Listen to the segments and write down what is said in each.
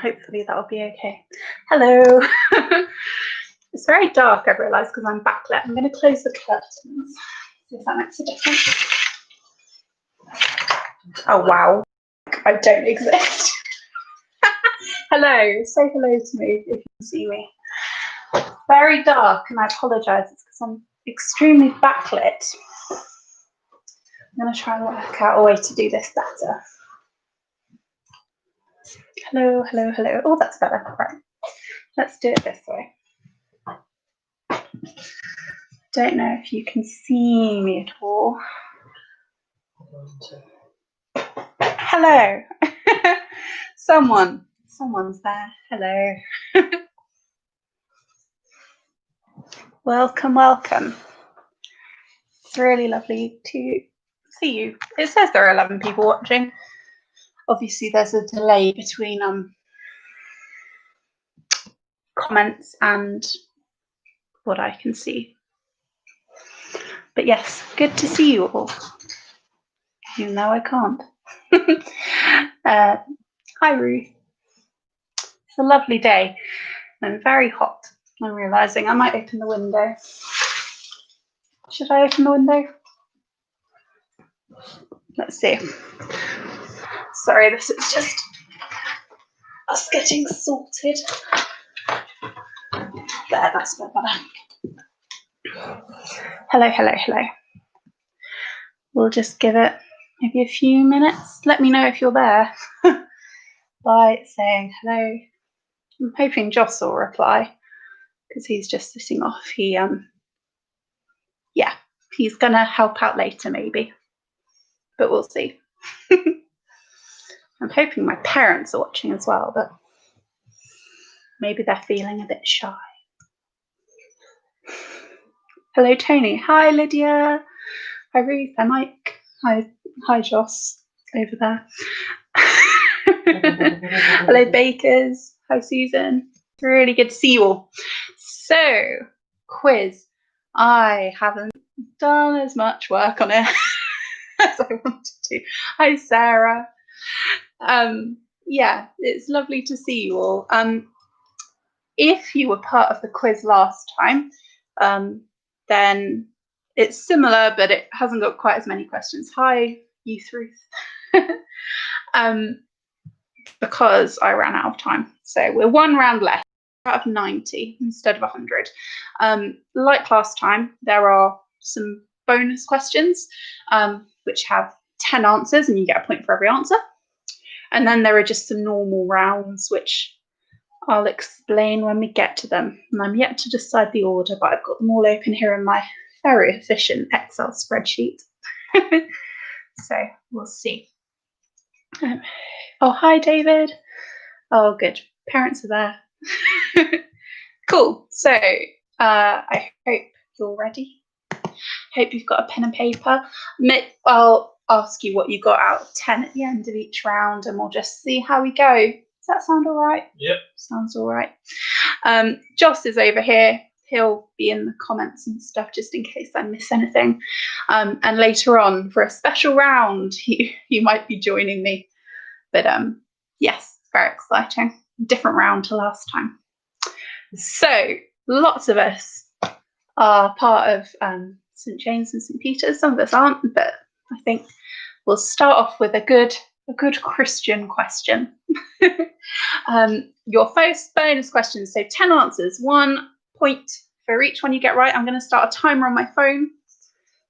Hopefully that'll be okay. Hello. It's very dark, I've realised, because I'm backlit. I'm going to close the curtains, see if that makes a difference. Oh, wow. I don't exist. Hello. Say hello to me if you can see me. Very dark, and I apologise. It's because I'm extremely backlit. I'm going to try and work out a way to do this better. Hello, hello, hello. Oh, that's better. Right. Let's do it this way. Don't know if you can see me at all. Hello. Someone's there. Hello. Welcome, welcome. It's really lovely to see you. It says there are 11 people watching. Obviously, there's a delay between comments and what I can see. But yes, good to see you all. Even though I can't. Hi, Ruth. It's a lovely day. I'm very hot. I'm realising I might open the window. Should I open the window? Let's see. Sorry, this is just us getting sorted. There, that's a bit better. Hello, hello, hello. We'll just give it maybe a few minutes. Let me know if you're there by saying hello. I'm hoping Joss will reply because he's just sitting off. Yeah, he's gonna help out later maybe, but we'll see. I'm hoping my parents are watching as well, but maybe they're feeling a bit shy. Hello, Tony. Hi, Lydia. Hi, Ruth. Hi, Mike. Hi, Joss over there. Hello, Bakers. Hi, Susan. Really good to see you all. So, quiz. I haven't done as much work on it as I wanted to. Hi, Sarah. Yeah, it's lovely to see you all. If you were part of the quiz last time, then it's similar, but it hasn't got quite as many questions. Hi, Youth Ruth. Because I ran out of time. So we're one round left out of 90 instead of 100. Like last time, there are some bonus questions which have 10 answers and you get a point for every answer. And then there are just some normal rounds which I'll explain when we get to them. And I'm yet to decide the order, but I've got them all open here in my very efficient Excel spreadsheet. So we'll see. Oh, hi, David. Oh, good. Parents are there. Cool. So I hope you're ready. Hope you've got a pen and paper. I'll ask you what you got out of 10 at the end of each round, and we'll just see how we go. Does that sound all right? Yep. Sounds all right. Joss is over here. He'll be in the comments and stuff just in case I miss anything. And later on, for a special round, you might be joining me. But yes, very exciting. Different round to last time. So lots of us are part of St James and St Peter's. Some of us aren't, but I think we'll start off with a good Christian question. Your first bonus question. So 10 answers, 1 point for each one you get right. I'm going to start a timer on my phone.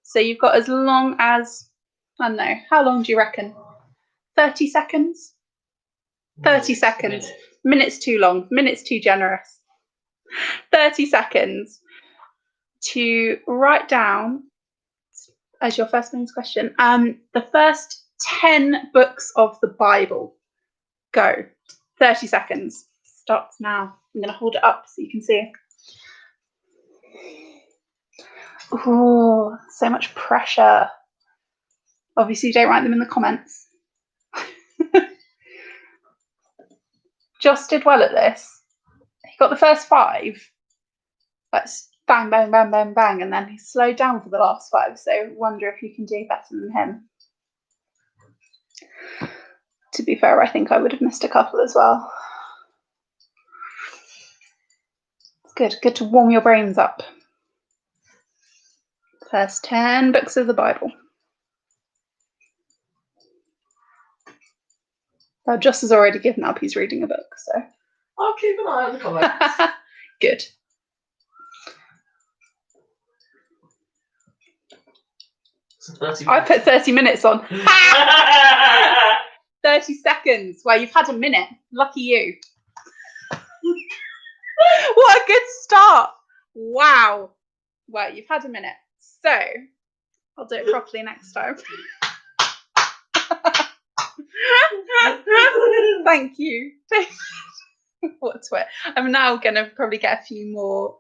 So you've got as long as, I don't know, how long do you reckon? 30 seconds? 30 seconds. Minutes too long. Minutes too generous. 30 seconds to write down, as your first bonus question, the first 10 books of the Bible. Go. 30 seconds. Starts now. I'm going to hold it up so you can see. Oh, so much pressure. Obviously, don't write them in the comments. Joss did well at this. He got the first 5. That's bang, bang, bang, bang, bang, and then he slowed down for the last 5. So wonder if you can do better than him. To be fair, I think I would have missed a couple as well. Good to warm your brains up. First 10 books of the Bible. Well, Joss has already given up. He's reading a book, so I'll keep an eye on the comments. Good. So 30 I put 30 minutes on. 30 seconds. Well, you've had a minute. Lucky you. What a good start. Wow. Well, you've had a minute. So, I'll do it properly next time. Thank you. What twit? I'm now going to probably get a few more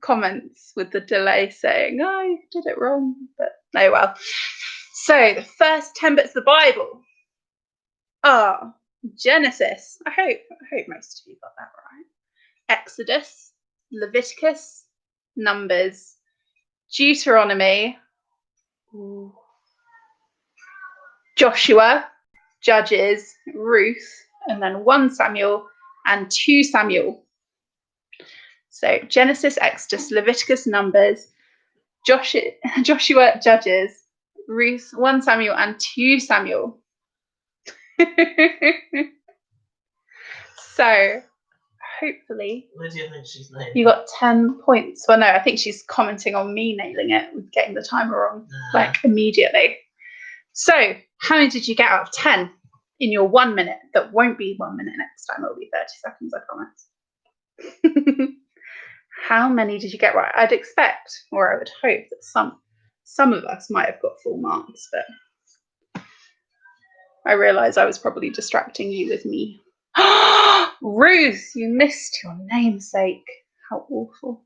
comments with the delay saying, oh, you did it wrong. But oh well. So, the first 10 bits of the Bible are Genesis. I hope most of you got that right. Exodus, Leviticus, Numbers, Deuteronomy, Joshua, Judges, Ruth, and then 1 Samuel and 2 Samuel. So Genesis, Exodus, Leviticus, Numbers, Joshua, Judges, Ruth, 1 Samuel and 2 Samuel. So hopefully Lydia thinks she's nailed you got 10 points. Well, no, I think she's commenting on me nailing it with getting the timer wrong, like immediately. So how many did you get out of 10 in your 1 minute? That won't be 1 minute next time. It'll be 30 seconds, I promise. How many did you get right? I'd expect, or I would hope that some of us might have got full marks, but I realised I was probably distracting you with me. Ruth, you missed your namesake. How awful.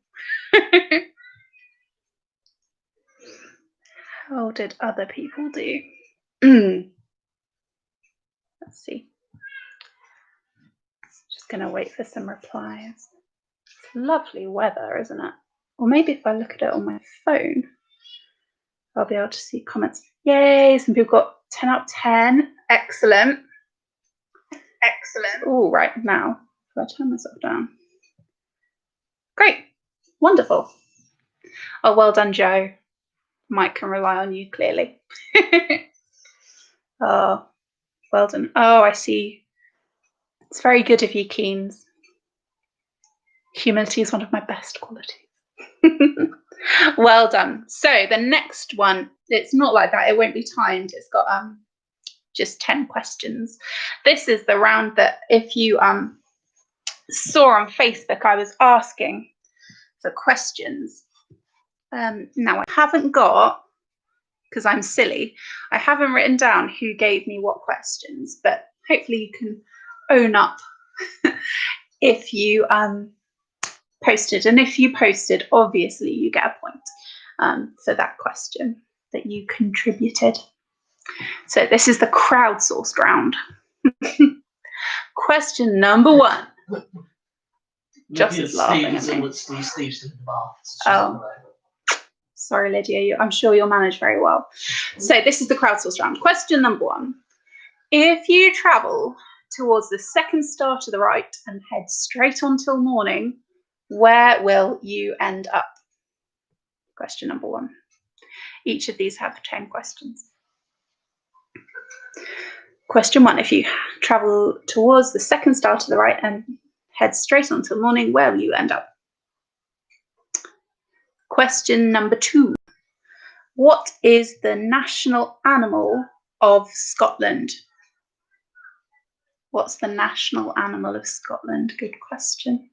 How did other people do? Let's see. Just going to wait for some replies. It's lovely weather, isn't it? Or maybe if I look at it on my phone, I'll be able to see comments. Yay, some people got 10 out of 10. Excellent. Excellent. Oh, right now, if I turn myself down. Great. Wonderful. Oh, well done, Joe. Mike can rely on you, clearly. Oh, well done. Oh, I see. It's very good of you, Keynes. Humility is one of my best qualities. Well done. So the next one, it's not like that. It won't be timed. It's got just 10 questions. This is the round that if you saw on Facebook, I was asking for questions. Now I haven't got, because I'm silly, I haven't written down who gave me what questions, but hopefully you can own up if you posted. And if you posted, obviously you get a point for that question that you contributed. So this is the crowdsourced round. Question number 1. Just is laughing at me. Steve's in the bath. Oh, sorry, Lydia. I'm sure you'll manage very well. So this is the crowdsourced round. Question number 1. If you travel towards the second star to the right and head straight on till morning, where will you end up? Question number 1. Each of these have 10 questions. Question 1. If you travel towards the second star to the right and head straight on till morning, where will you end up? Question number 2. What is the national animal of Scotland? What's the national animal of Scotland? Good question.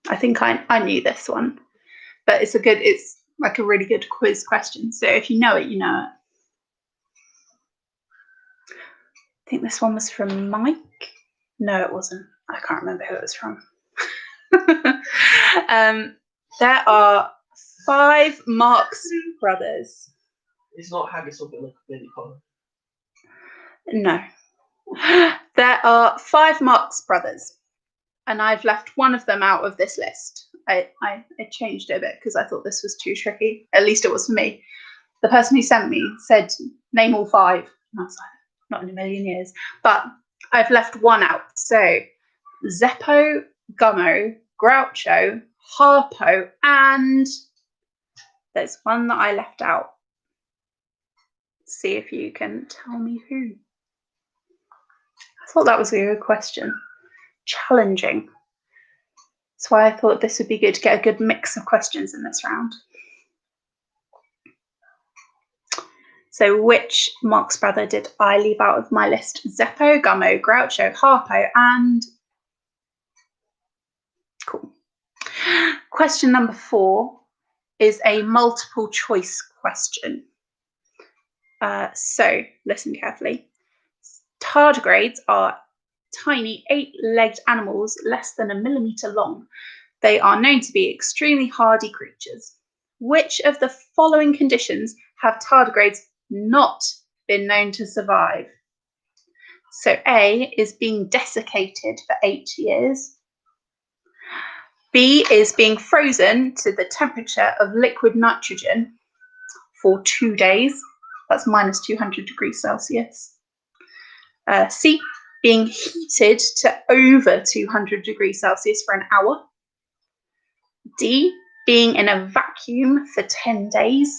I think I knew this one, but it's like a really good quiz question. So if you know it, you know it. I think this one was from Mike. No, it wasn't. I can't remember who it was from. There are 5 Marx brothers. It's not Haggis or Billy Connor. No. There are 5 Marx brothers, and I've left one of them out of this list. I changed it a bit because I thought this was too tricky. At least it was for me. The person who sent me said, name all 5. And I was like, not in a million years. But I've left one out. So Zeppo, Gummo, Groucho, Harpo, and there's one that I left out. See if you can tell me who. I thought that was a good question. Challenging. That's why I thought this would be good to get a good mix of questions in this round. So which Marx brother did I leave out of my list? Zeppo, Gummo, Groucho, Harpo, and... Cool. Question number 4 is a multiple choice question. So listen carefully. Tardigrades are tiny 8-legged animals less than 1 millimeter long. They are known to be extremely hardy creatures. Which of the following conditions have tardigrades not been known to survive? So A is being desiccated for 8 years. B is being frozen to the temperature of liquid nitrogen for 2 days. That's minus 200 degrees Celsius. C, being heated to over 200 degrees Celsius for an hour. D, being in a vacuum for 10 days.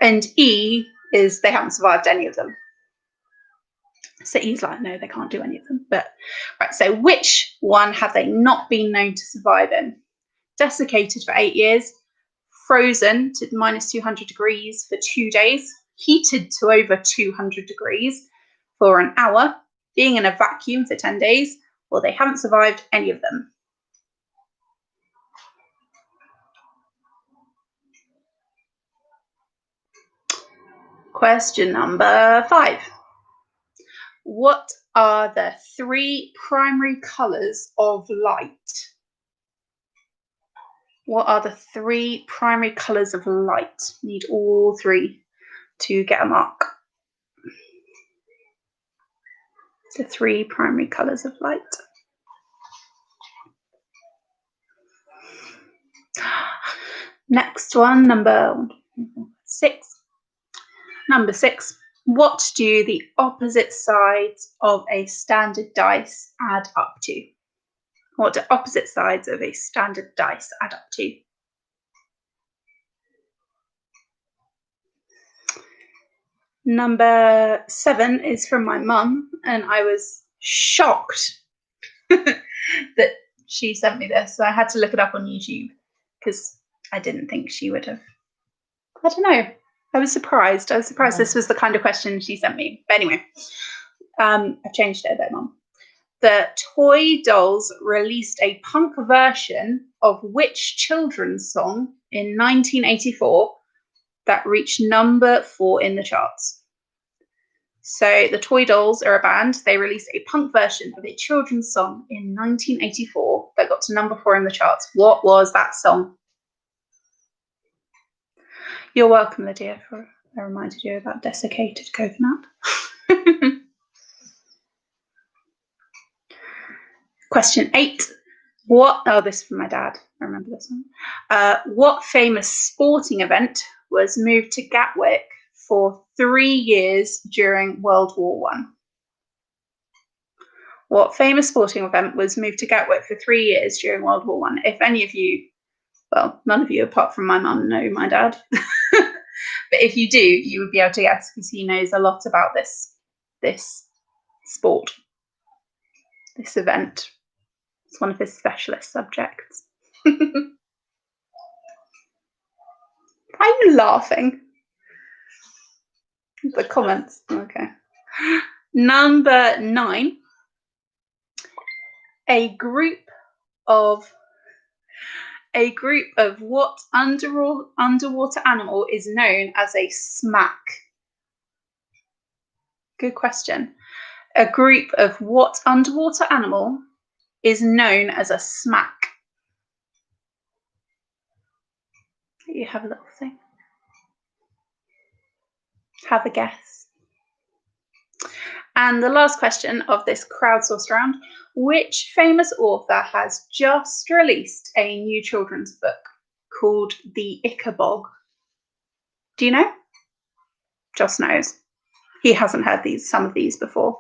And E is they haven't survived any of them. So E's like, no, they can't do any of them. But right, so which one have they not been known to survive in? Desiccated for 8 years, frozen to minus 200 degrees for 2 days, heated to over 200 degrees for an hour, being in a vacuum for 10 days, or they haven't survived any of them. Question number 5. What are the 3 primary colours of light? What are the 3 primary colours of light? Need all 3 to get a mark. The 3 primary colours of light. Next one, number 6. Number 6. What do the opposite sides of a standard dice add up to? What do opposite sides of a standard dice add up to? Number 7 is from my mum, and I was shocked that she sent me this. So I had to look it up on YouTube because I didn't think she would have. I don't know. I was surprised. I was surprised this was the kind of question she sent me. But anyway, I've changed it a bit, Mum. The Toy Dolls released a punk version of which children's song in 1984 that reached number 4 in the charts? So the Toy Dolls are a band. They released a punk version of a children's song in 1984 that got to number 4 in the charts. What was that song? You're welcome, Lydia, for I reminded you about desiccated coconut. Question 8. This is from my dad. I remember this one. What famous sporting event was moved to Gatwick for 3 years during World War I? What famous sporting event was moved to Gatwick for 3 years during World War I? If any of you, well, none of you apart from my mum know my dad. But if you do, you would be able to guess because he knows a lot about this sport, this event. It's one of his specialist subjects. Why are you laughing? The comments. Okay. Number 9. A group of what underwater animal is known as a smack? Good question. A group of what underwater animal is known as a smack? You have a little thing. Have a guess. And the last question of this crowdsourced round. Which famous author has just released a new children's book called The Ichabog? Do you know? Joss knows. He hasn't heard some of these before.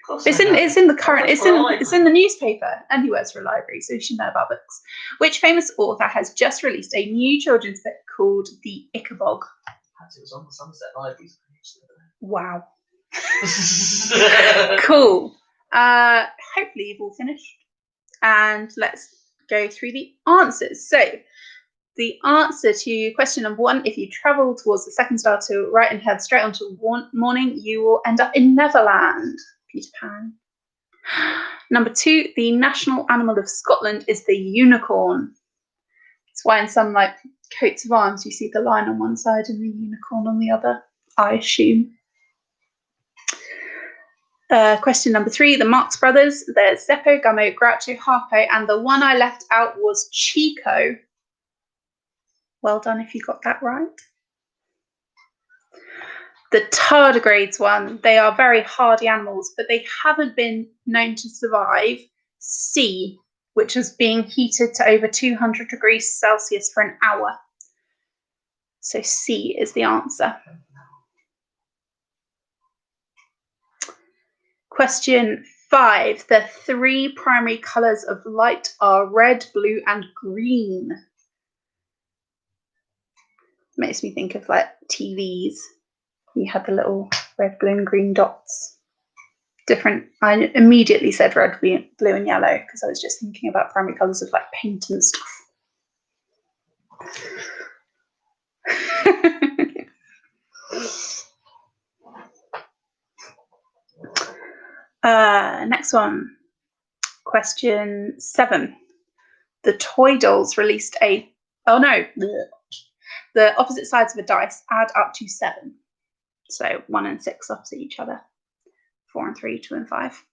course It's I in have. it's in the current I work for a it's in the newspaper and he works for a library, so you should know about books. Which famous author has just released a new children's book called The Ichabod? It was on the Somerset Libraries page. Wow. Cool. Hopefully you've all finished. And let's go through the answers. So the answer to question number 1, if you travel towards the second star to right and head straight onto morning, you will end up in Neverland. Peter Pan. Number 2, the national animal of Scotland is the unicorn. That's why in some like coats of arms you see the lion on one side and the unicorn on the other, I assume. Question number 3, the Marx Brothers. There's Zeppo, Gummo, Groucho, Harpo, and the one I left out was Chico. Well done if you got that right. The tardigrades one, they are very hardy animals, but they haven't been known to survive C, which is being heated to over 200 degrees Celsius for an hour. So C is the answer. Question 5. The 3 primary colours of light are red, blue, and green. Makes me think of like TVs. You had the little red, blue, and green dots. Different. I immediately said red, blue, and yellow because I was just thinking about primary colours of like paint and stuff. Next one. Question 7. The Toy Dolls released a... Oh no. The opposite sides of a dice add up to 7. So 1 and 6 opposite each other. 4 and 3, 2 and 5.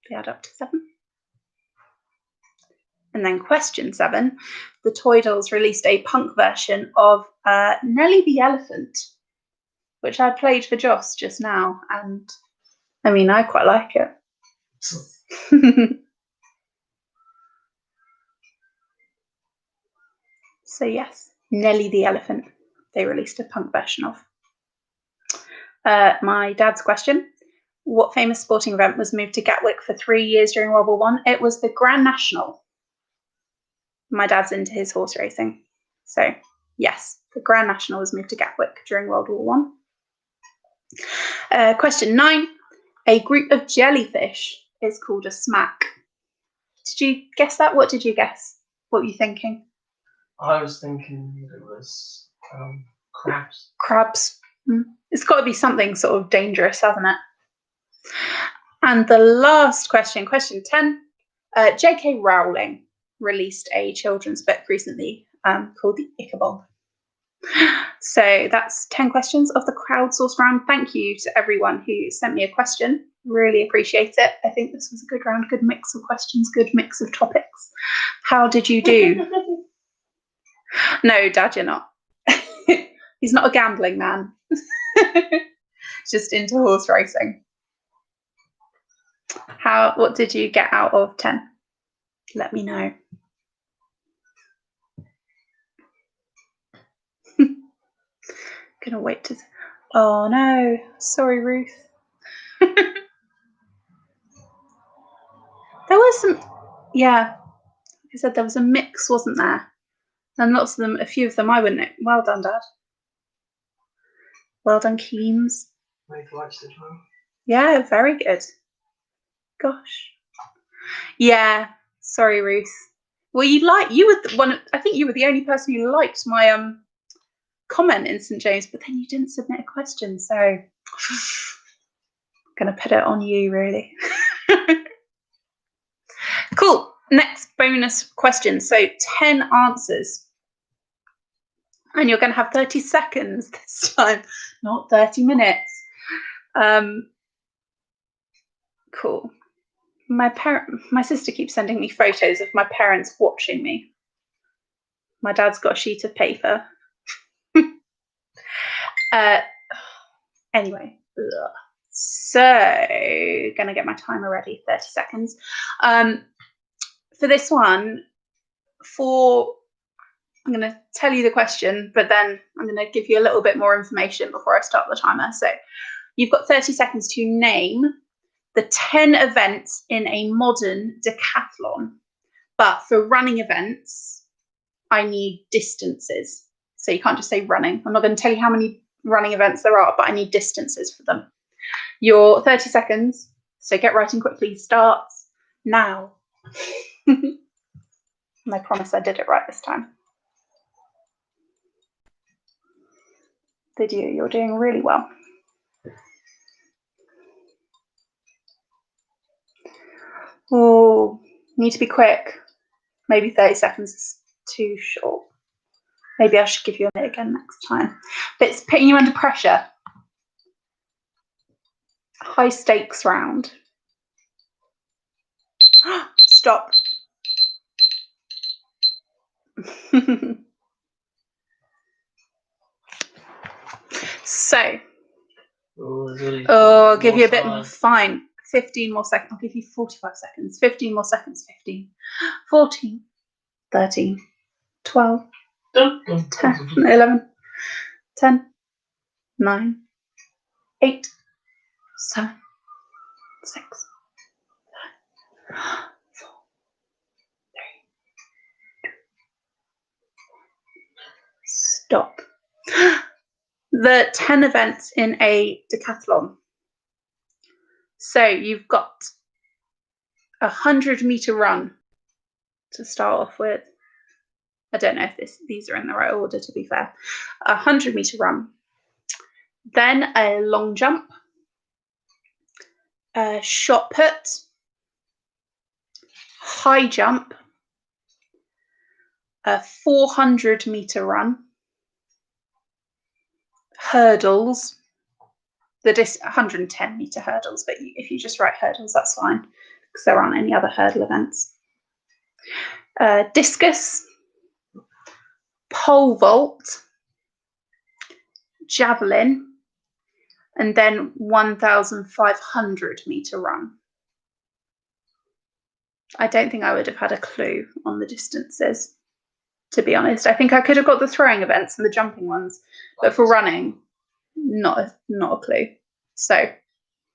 They add up to 7. And then question 7. The Toy Dolls released a punk version of Nelly the Elephant, which I played for Joss just now. And I mean, I quite like it. So yes, Nelly the Elephant, they released a punk version of. My dad's question. What famous sporting event was moved to Gatwick for 3 years during World War One? It was the Grand National. My dad's into his horse racing. So yes, the Grand National was moved to Gatwick during World War One. Question 9. A group of jellyfish is called a smack. Did you guess that? What did you guess? What were you thinking? I was thinking it was crabs. Crabs. It's got to be something sort of dangerous, hasn't it? And the last question, question 10. J.K. Rowling released a children's book recently called The Ichabod. So that's 10 questions of the crowdsourced round. Thank you to everyone who sent me a question. Really appreciate it. I think this was a good round, good mix of questions, good mix of topics. How did you do? No, Dad, you're not. He's not a gambling man. Just into horse racing. What did you get out of 10? Let me know. Gonna wait to... Oh no, sorry, Ruth. There was some... Yeah, like I said, there was a mix, wasn't there? And lots of them, a few of them I wouldn't know. Well done, Dad. Well done, Keens. Yeah, very good. Gosh. Yeah, sorry, Ruth. Well, you were the one. I think you were the only person who liked my comment in St James, but then you didn't submit a question, so I'm gonna put it on you, really. Cool. Next bonus question. So 10 answers. And you're going to have 30 seconds this time, not 30 minutes. Cool. My sister keeps sending me photos of my parents watching me. My dad's got a sheet of paper. Anyway, so gonna get my timer ready. 30 seconds. For this one, I'm going to tell you the question, but then I'm going to give you a little bit more information before I start the timer. So you've got 30 seconds to name the 10 events in a modern decathlon. But for running events, I need distances. So you can't just say running. I'm not going to tell you how many running events there are, but I need distances for them. Your 30 seconds, so get writing quickly, starts now. And I promise I did it right this time. Did you? You're doing really well. Oh, need to be quick. Maybe 30 seconds is too short. Maybe I should give you a minute again next time. But it's putting you under pressure. High stakes round. Stop. So, I'll give you a bit more. Fine. 15 more seconds. I'll give you 45 seconds. 15 more seconds. 15, 14, 13, 12, 10, 11, 10, 9, 8, 7, 6, 5, 4, 3, 2. Stop. The 10 events in a decathlon. So you've got a 100-meter run to start off with. I don't know if these are in the right order, to be fair. A 100-meter run. Then a long jump, a shot put, high jump, a 400-meter run, hurdles, the 110-meter hurdles, but if you just write hurdles, that's fine, because there aren't any other hurdle events. Discus, pole vault, javelin, and then 1,500-meter run. I don't think I would have had a clue on the distances, to be honest. I think I could have got the throwing events and the jumping ones, but for running, not a clue. So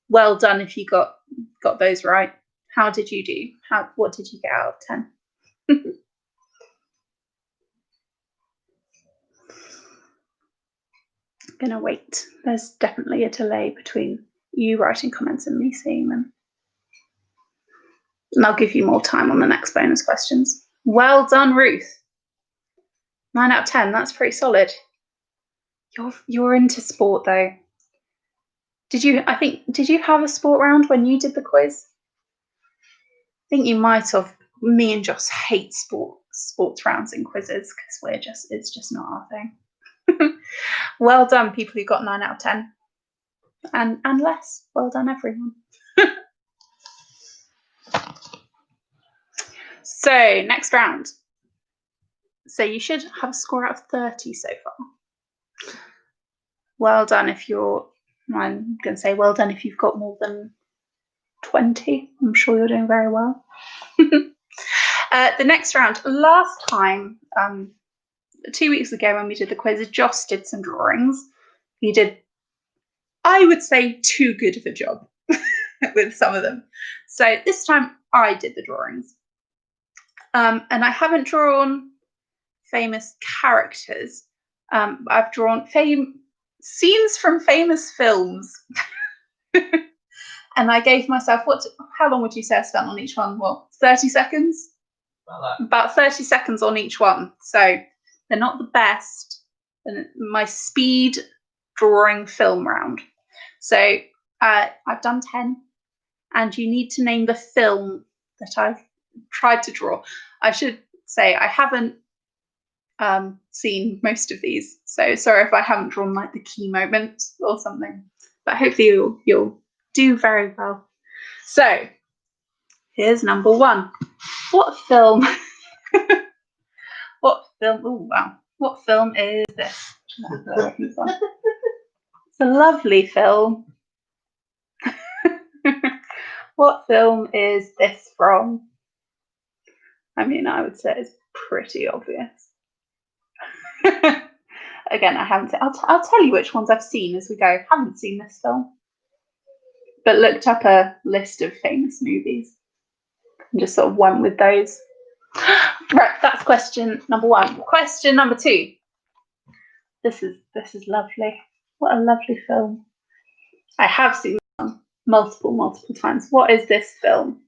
well done if you got those right. How did you do? What did you get out of 10? I'm gonna wait. There's definitely a delay between you writing comments and me seeing them. And I'll give you more time on the next bonus questions. Well done, Ruth. 9 out of 10, that's pretty solid. You're into sport though. Did you have a sport round when you did the quiz? I think you might have. Me and Joss hate sports rounds and quizzes because it's just not our thing. Well done, people who got 9 out of 10. And less. Well done, everyone. So, next round. So you should have a score out of 30 so far. Well done if I'm going to say well done if you've got more than 20. I'm sure you're doing very well. The next round. Last time, 2 weeks ago when we did the quiz, Joss did some drawings. He did, I would say, too good of a job with some of them. So this time I did the drawings. And I haven't drawn famous characters. I've drawn scenes from famous films. And I gave myself, how long would you say I spent on each one? Well, 30 seconds? About 30 seconds on each one. So they're not the best. And my speed drawing film round. So I've done 10. And you need to name the film that I've tried to draw. I should say I haven't seen most of these. So sorry if I haven't drawn like the key moments or something. But hopefully you'll do very well. So here's number 1. What film? Oh wow! What film is this? It's a lovely film. What film is this from? I mean, I would say it's pretty obvious. Again, I haven't. I'll tell you which ones I've seen as we go. Haven't seen this film. but looked up a list of famous movies and just sort of went with those. Right, that's question number 1. Question number 2. This is lovely. What a lovely film. I have seen this one multiple times. What is this film?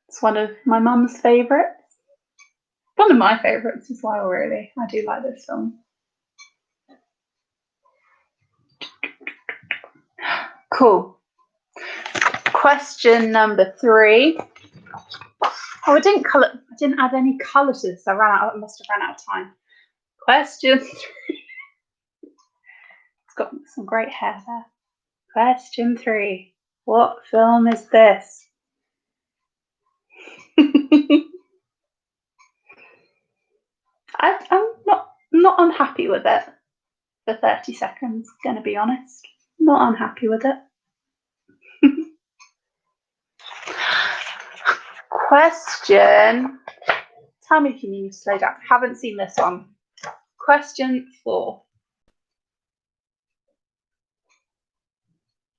It's one of my mum's favourites. One of my favourites as well, really. I do like this film. Cool. Question number 3. Oh, I didn't add any colour to this. I must have ran out of time. Question 3. It's got some great hair there. Question 3. What film is this? I'm not unhappy with it for 30 seconds, gonna be honest. Not unhappy with it. Question. Tell me if you need to slow down. Haven't seen this one. Question 4.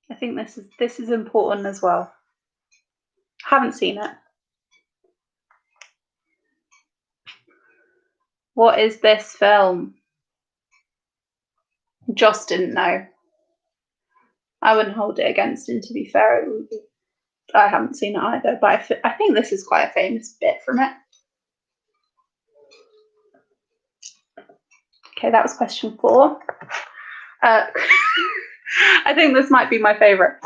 I think this is important as well. Haven't seen it. What is this film? Joss didn't know. I wouldn't hold it against him, to be fair. I haven't seen it either, but I think this is quite a famous bit from it. Okay, that was question 4. I think this might be my favourite.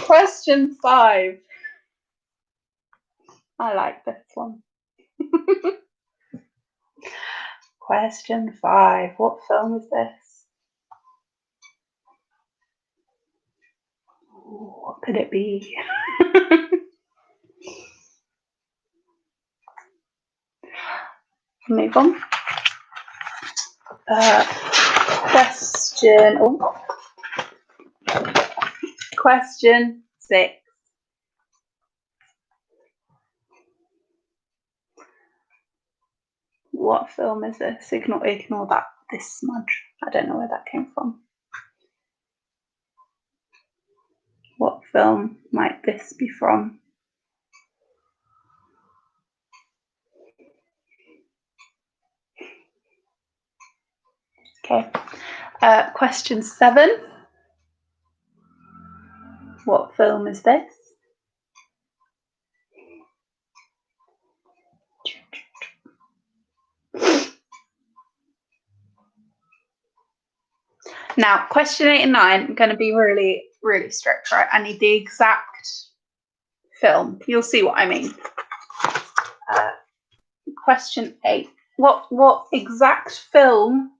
Question 5. I like this one. Question 5. What film is this? Ooh, what could it be? Move on. Question 6. What film is this? Ignore that. This smudge. I don't know where that came from. What film might this be from? Okay. Question 7. What film is this? Now, question 8 and 9, I'm going to be really, really strict, right? I need the exact film. You'll see what I mean. Question 8. What exact film?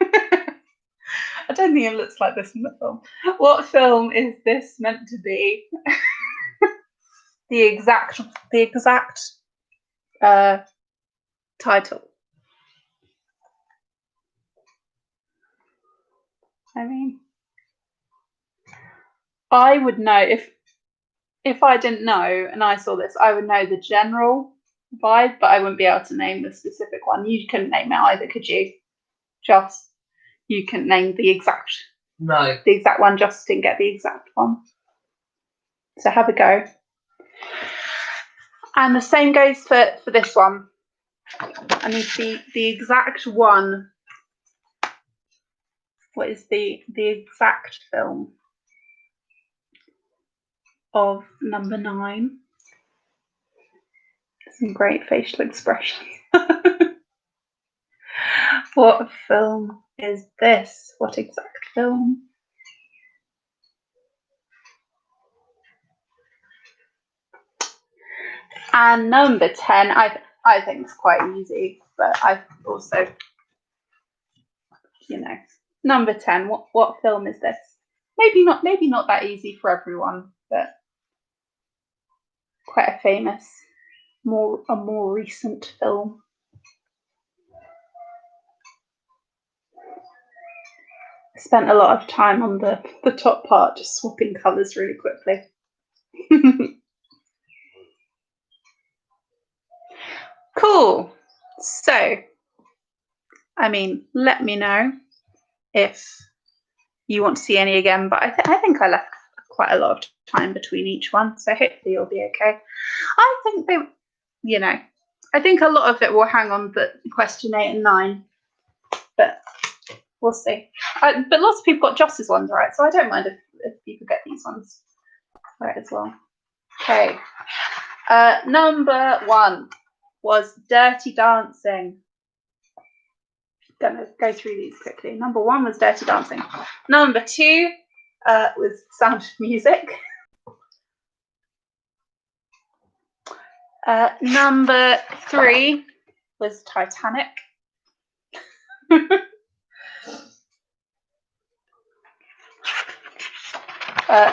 I don't think it looks like this in the film. What film is this meant to be? the exact title. I mean, I would know if I didn't know and I saw this, I would know the general vibe, but I wouldn't be able to name the specific one. You couldn't name it either, could you? Joss, you couldn't name the exact. No. The exact one. Joss didn't get the exact one. So have a go. And the same goes for this one. I need the exact one. What is the exact film of number 9? Some great facial expressions. What film is this? What exact film? And number 10, I think it's quite easy, but I also, number 10. What film is this? Maybe not that easy for everyone, but quite a famous, a more recent film. I spent a lot of time on the top part, just swapping colours really quickly. Cool. So, I mean, let me know if you want to see any again, but I think I left quite a lot of time between each one, so hopefully you'll be okay. I think I think a lot of it will hang on the question 8 and 9, but we'll see. But lots of people got Joss's ones right, so I don't mind if people get these ones right as well. Okay. Number 1 was Dirty Dancing. Gonna go through these quickly. Number 1 was Dirty Dancing. Number 2 was Sound of Music. Number 3 was Titanic.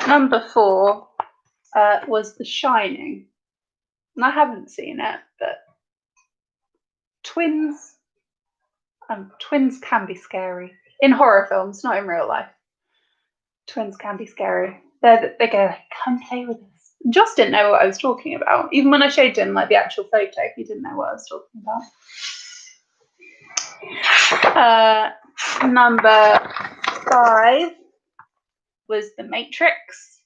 Number 4 was The Shining. And I haven't seen it, but twins can be scary. In horror films, not in real life. Twins can be scary. They go, come play with us. Joss didn't know what I was talking about. Even when I showed him the actual photo, he didn't know what I was talking about. Number 5 was The Matrix.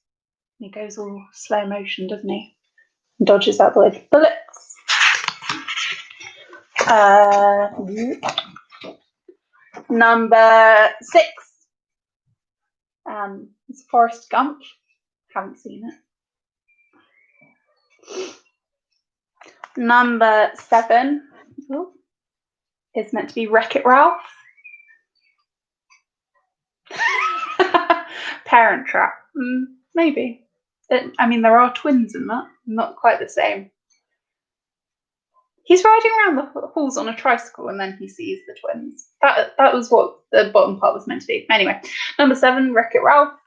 He goes all slow motion, doesn't he? Dodges out the way of bullets. Number 6 is Forrest Gump. Haven't seen it. Number 7 is meant to be Wreck-It Ralph. Parent Trap. Maybe. There are twins in that. Not quite the same. He's riding around the halls on a tricycle and then he sees the twins. That was what the bottom part was meant to be. Anyway, number 7, Wreck-It Ralph.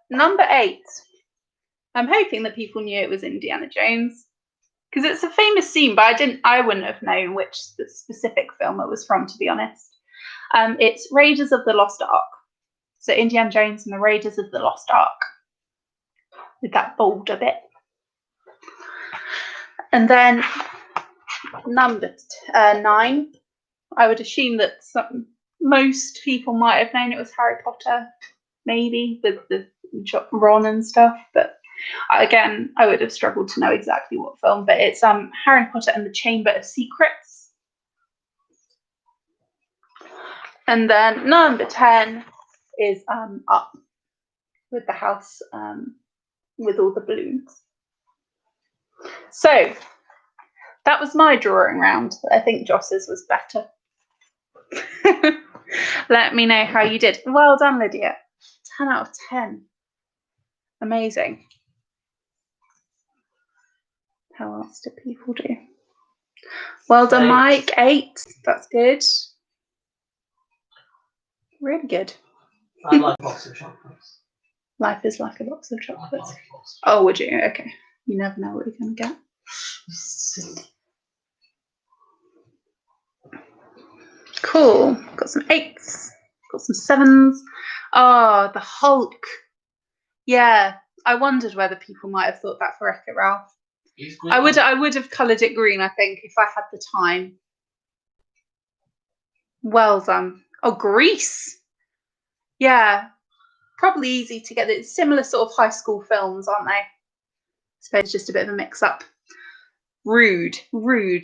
Number 8. I'm hoping that people knew it was Indiana Jones because it's a famous scene, but I wouldn't have known which specific film it was from, to be honest. It's Raiders of the Lost Ark. So Indiana Jones and the Raiders of the Lost Ark. With that bolder bit. And then number 9, I would assume that most people might have known it was Harry Potter, maybe, with the Ron and stuff. But again, I would have struggled to know exactly what film. But it's Harry Potter and the Chamber of Secrets. And then number 10 is Up, with the house with all the balloons. So that was my drawing round. I think Joss's was better. Let me know how you did. Well done, Lydia. 10 out of 10. Amazing. How else do people do? Well done, Mike. 8. That's good. Really good. I like a box of chocolates. Life is like a box of chocolates. Oh, would you? Okay. You never know what you're going to get. Cool. Got some 8s. Got some 7s. Oh, the Hulk. Yeah. I wondered whether people might have thought that for Wreck-It Ralph. I would have coloured it green, I think, if I had the time. Well done. Oh, Grease. Yeah. Probably easy to get. It's similar sort of high school films, aren't they? I suppose just a bit of a mix up. Rude,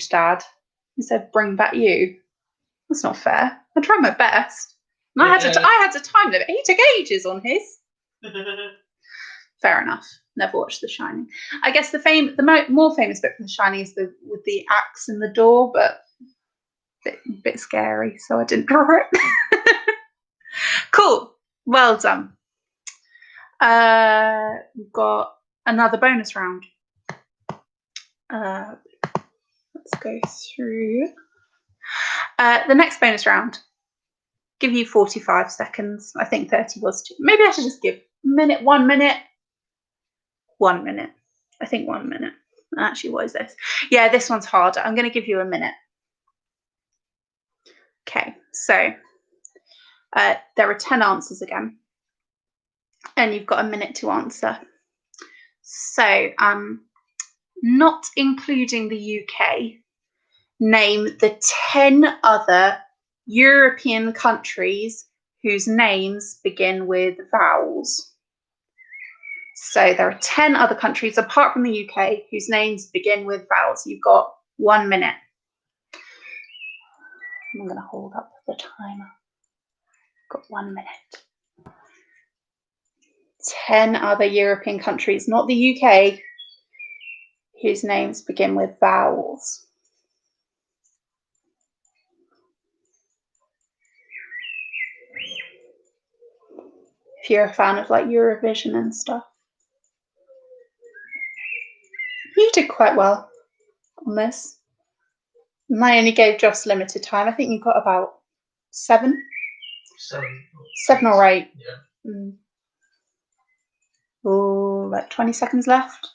Dad. He said, "Bring back you." That's not fair. I tried my best. And I had a time limit. He took ages on his. Fair enough. Never watched The Shining. I guess the more famous bit from The Shining is with the axe in the door, but a bit scary, so I didn't draw it. Cool. Well done. We've got another bonus round. Let's go through. The next bonus round. Give you 45 seconds. I think 30 was too. Maybe I should just give 1 minute. 1 minute. I think 1 minute. Actually, what is this? Yeah, this one's harder. I'm going to give you a minute. Okay, so there are 10 answers again. And you've got a minute to answer. So, not including the UK, name the 10 other European countries whose names begin with vowels. So there are 10 other countries apart from the UK whose names begin with vowels. You've got 1 minute. I'm going to hold up the timer. Got 1 minute. 10 other European countries, not the UK, whose names begin with vowels. If you're a fan of like Eurovision and stuff. You did quite well on this. And I only gave Joss limited time. I think you got about 7. 7 or 8. Yeah. Oh, like 20 seconds left.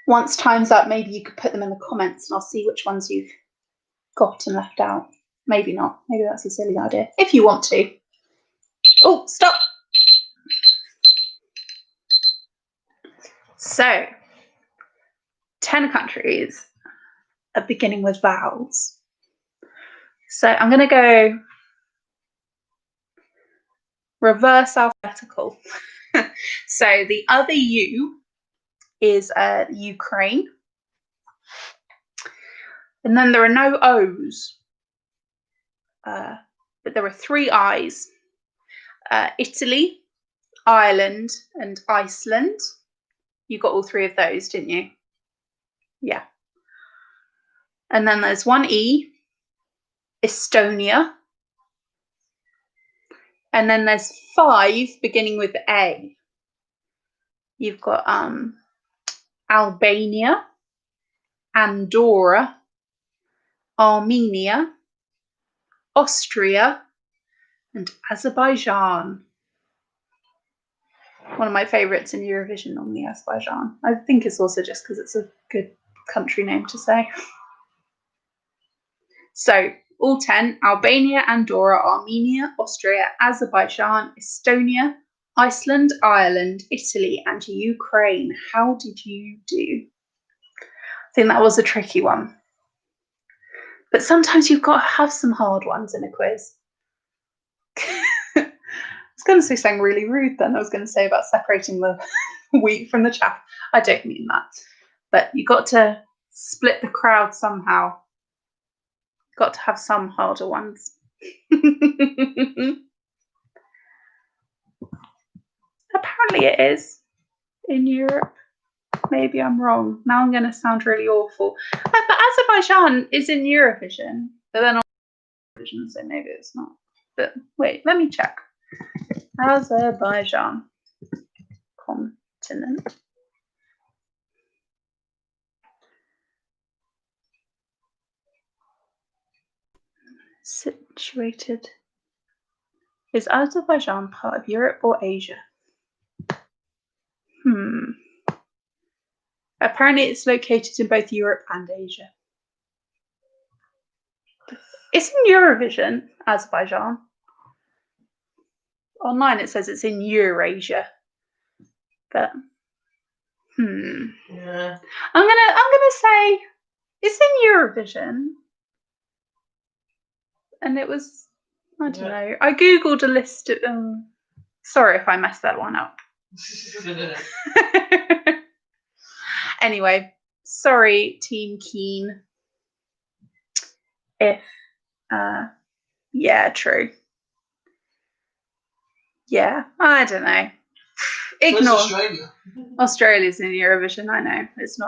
Once time's up, maybe you could put them in the comments and I'll see which ones you've got and left out. Maybe not. Maybe that's a silly idea. If you want to. Oh, stop. So, 10 countries are beginning with vowels. So I'm going to go reverse alphabetical. So the other U is Ukraine. And then there are no O's, but there are 3 I's. Italy, Ireland, and Iceland. You got all 3 of those, didn't you? Yeah. And then there's 1 E, Estonia. And then there's 5 beginning with A. You've got Albania, Andorra, Armenia, Austria, and Azerbaijan. One of my favourites in Eurovision, normally Azerbaijan. I think it's also just because it's a good country name to say. So, all 10, Albania, Andorra, Armenia, Austria, Azerbaijan, Estonia, Iceland, Ireland, Italy, and Ukraine. How did you do? I think that was a tricky one. But sometimes you've got to have some hard ones in a quiz. I was going to say something really rude then. I was going to say about separating the wheat from the chaff. I don't mean that. But you've got to split the crowd somehow. Got to have some harder ones. Apparently it is in Europe. Maybe I'm wrong. Now I'm going to sound really awful. But Azerbaijan is in Eurovision, but they're not Eurovision, so maybe it's not. But wait, let me check. Azerbaijan continent. Situated. Is Azerbaijan part of Europe or Asia? Apparently it's located in both Europe and Asia. It's in Eurovision, Azerbaijan. Online it says it's in Eurasia. But Yeah. I'm gonna say it's in Eurovision. And it was, I don't know. I googled a list of sorry if I messed that one up. Anyway, sorry, Team Keen. If yeah, true. Yeah, I don't know. Ignore. Australia? Australia's in Eurovision. I know it's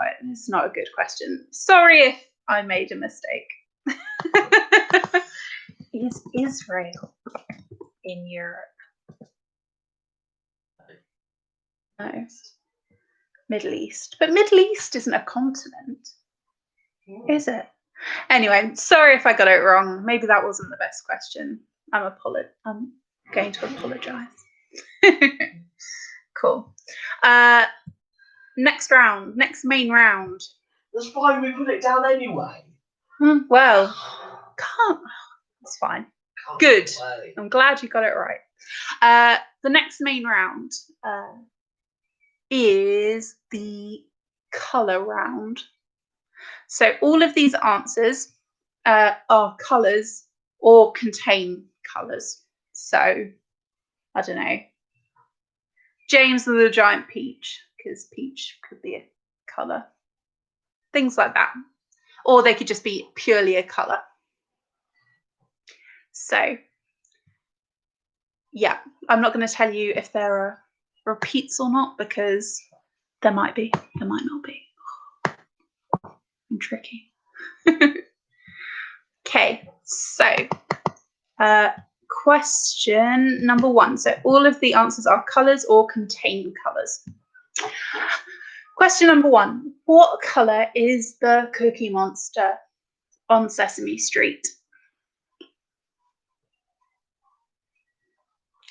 not a good question. Sorry if I made a mistake. Is Israel in Europe? No. Middle East. But Middle East isn't a continent, is it? Anyway, sorry if I got it wrong. Maybe that wasn't the best question. I'm going to apologise. Cool. Next round. Next main round. That's why we put it down anyway. Well, can't. It's fine. Can't Good. play. I'm glad you got it right. The next main round is the colour round. So all of these answers are colours or contain colours. So, I don't know, James and the Giant Peach, because peach could be a colour. Things like that. Or they could just be purely a colour. So, yeah, I'm not going to tell you if there are repeats or not, because there might be, there might not be. I'm tricky. Okay, so question number 1. So all of the answers are colours or contain colours. Question number 1. What colour is the Cookie Monster on Sesame Street?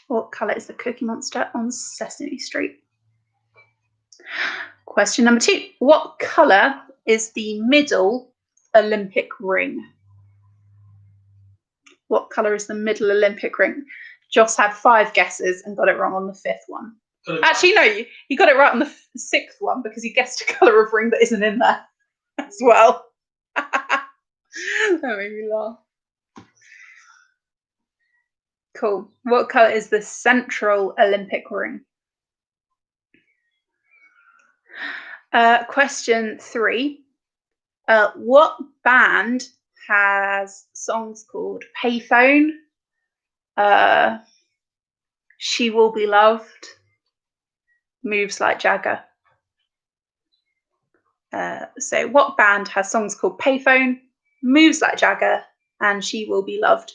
What colour is the Cookie Monster on Sesame Street? Question number 2. What colour is the middle Olympic ring? What colour is the middle Olympic ring? Joss had 5 guesses and got it wrong on the 5th one. Actually, no, you got it right on the 6th one because you guessed a colour of ring that isn't in there as well. That made me laugh. Cool. What colour is the central Olympic ring? Question 3. What band has songs called Payphone, She Will Be Loved, Moves Like Jagger? So what band has songs called Payphone, Moves Like Jagger, and She Will Be Loved?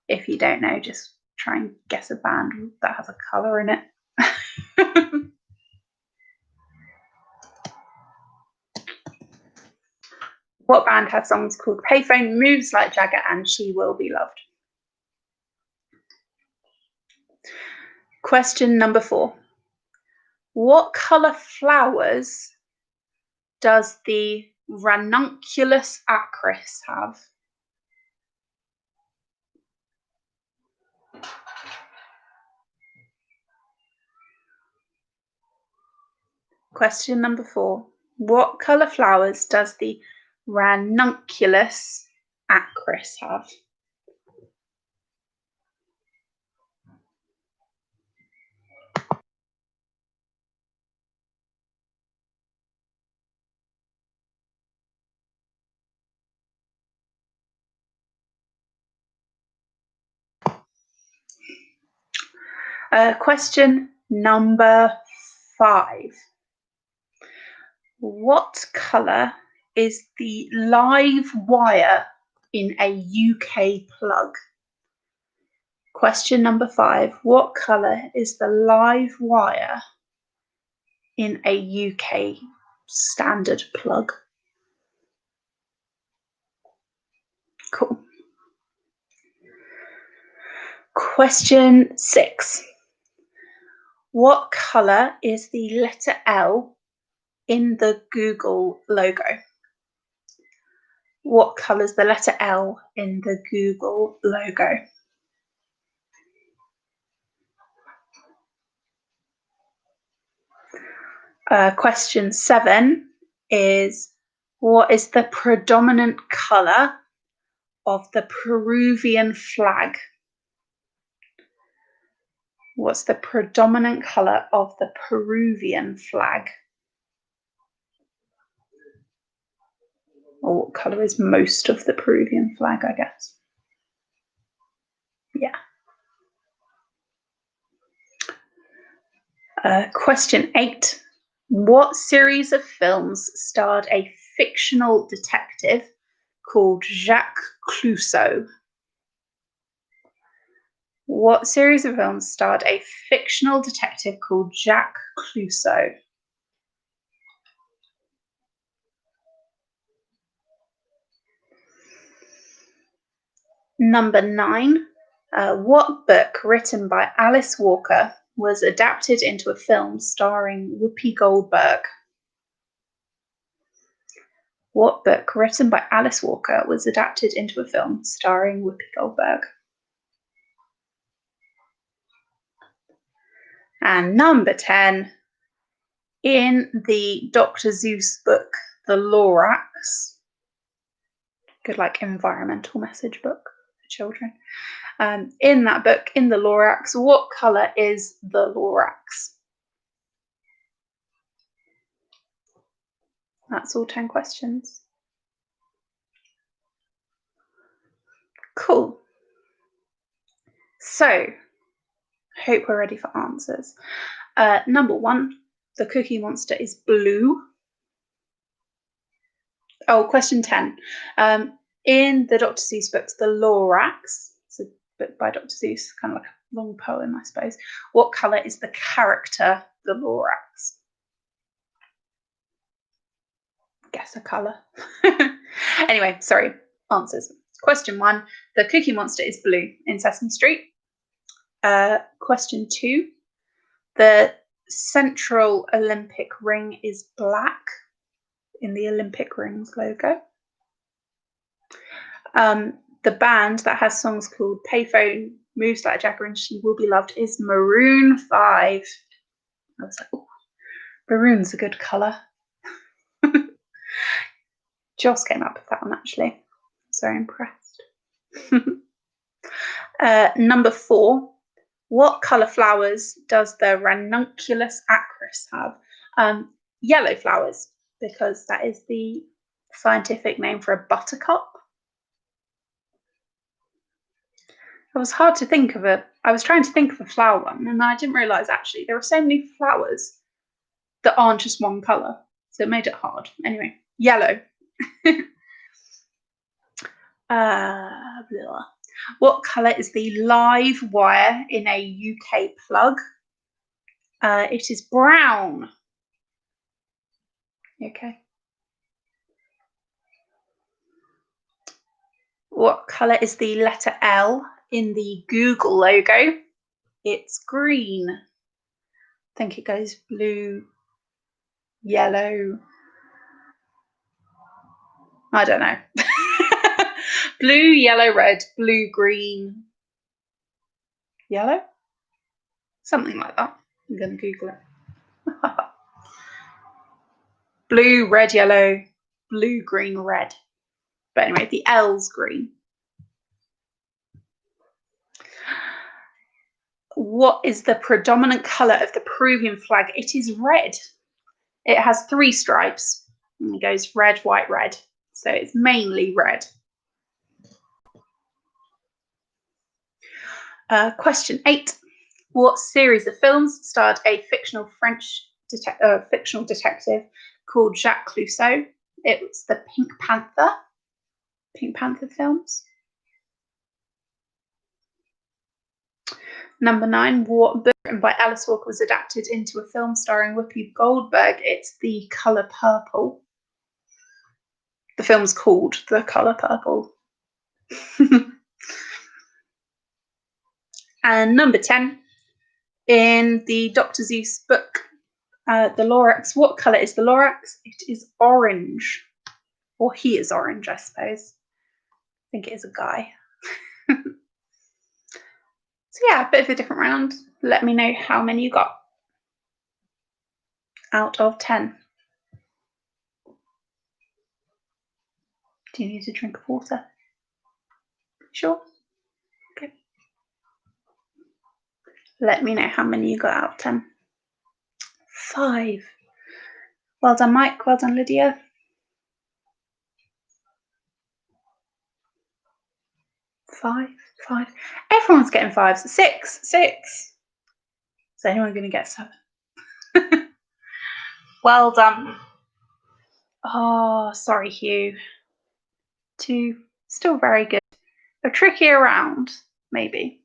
If you don't know, just try and guess a band that has a colour in it. What band has songs called Payphone, Moves Like Jagger, and She Will Be Loved? Question number 4. What colour flowers does the Ranunculus acris have? Question number 4. What colour flowers does the Ranunculus acris have? Question number 5. What colour is the live wire in a UK plug? Question number 5. What colour is the live wire in a UK standard plug? Cool. Question 6. What colour is the letter L in the Google logo? What colour is the letter L in the Google logo? Question 7 is, what is the predominant colour of the Peruvian flag? What's the predominant colour of the Peruvian flag? Or what colour is most of the Peruvian flag, I guess? Yeah. Question 8. What series of films starred a fictional detective called Jacques Clouseau? What series of films starred a fictional detective called Jacques Clouseau? Number 9. What book written by Alice Walker was adapted into a film starring Whoopi Goldberg? What book written by Alice Walker was adapted into a film starring Whoopi Goldberg? And number 10, in the Dr. Seuss book, The Lorax, good like environmental message book for children. In that book, in the Lorax, what colour is the Lorax? That's all 10 questions. Cool. So, hope we're ready for answers. Number 1, the Cookie Monster is blue. Oh, question 10. In the Dr. Seuss books, The Lorax, it's a book by Dr. Seuss, kind of like a long poem, I suppose. What colour is the character, the Lorax? Guess a colour. Anyway, sorry, answers. Question 1, the Cookie Monster is blue in Sesame Street. Question 2, the central Olympic ring is black in the Olympic rings logo. The band that has songs called Payphone, Moves Like a Jagger, and She Will Be Loved is Maroon 5. I was like, oh, maroon's a good colour. Joss came up with that one, actually. I was very impressed. Number 4, what colour flowers does the Ranunculus acris have? Yellow flowers, because that is the scientific name for a buttercup. I was trying to think of a flower one, and I didn't realise actually there are so many flowers that aren't just one colour, so it made it hard. Anyway, yellow. What colour is the live wire in a UK plug? It is brown. Okay. What colour is the letter L in the Google logo? It's green. I think it goes blue, yellow. I don't know. Blue, yellow, red, blue, green, yellow? Something like that. I'm going to Google it. Blue, red, yellow, blue, green, red. But anyway, the L's green. What is the predominant colour of the Peruvian flag? It is red. It has 3 stripes. And it goes red, white, red. So it's mainly red. Question 8. What series of films starred a fictional French fictional detective called Jacques Clouseau? It was the Pink Panther films. Number 9, what book written by Alice Walker was adapted into a film starring Whoopi Goldberg? It's The Colour Purple. The film's called The Colour Purple. And number 10, in the Dr. Seuss book, the Lorax, what colour is the Lorax? It is orange. Or he is orange, I suppose. I think it is a guy. So yeah, a bit of a different round. Let me know how many you got out of 10. Do you need a drink of water? Sure. Okay. Let me know how many you got out of 10. 5. Well done, Mike. Well done, Lydia. 5. Everyone's getting 5s. 6. Is anyone going to get 7? Well done. Oh, sorry, Hugh. 2. Still very good. A trickier round, maybe.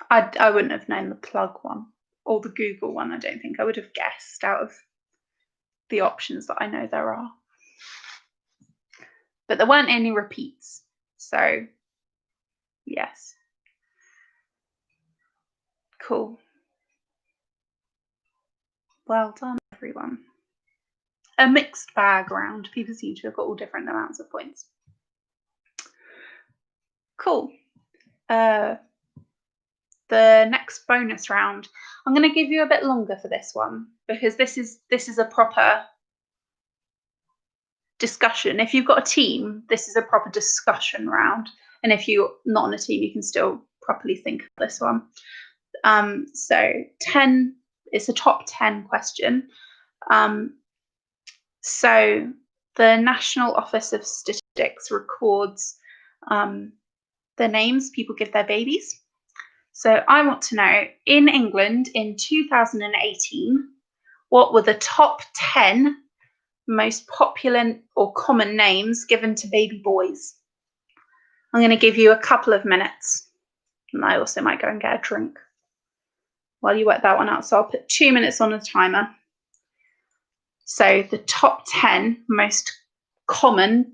I wouldn't have known the plug one or the Google one. I don't think I would have guessed out of the options that I know there are. But there weren't any repeats. So, yes. Cool. Well done, everyone. A mixed bag round. People seem to have got all different amounts of points. Cool. the next bonus round. I'm going to give you a bit longer for this one because this is a proper discussion. If you've got a team, this is a proper discussion round. And if you're not on a team, you can still properly think of this one. So 10 is a top 10 question. So the National Office of Statistics records the names people give their babies. So I want to know, in England in 2018, what were the top 10 most popular or common names given to baby boys? I'm going to give you a couple of minutes, and I also might go and get a drink while you work that one out. So I'll put 2 minutes on the timer. So the top 10 most common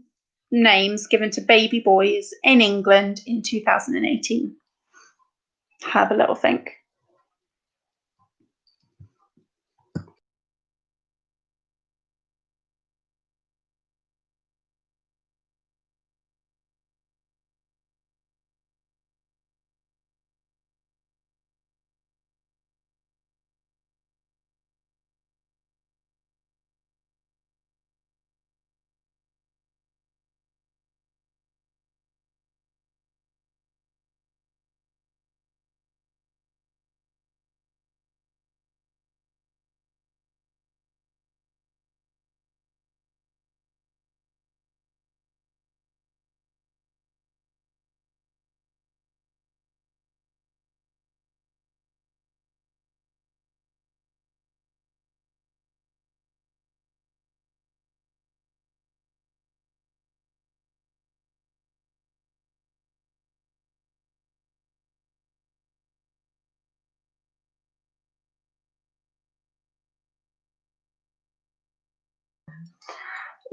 names given to baby boys in England in 2018. Have a little think.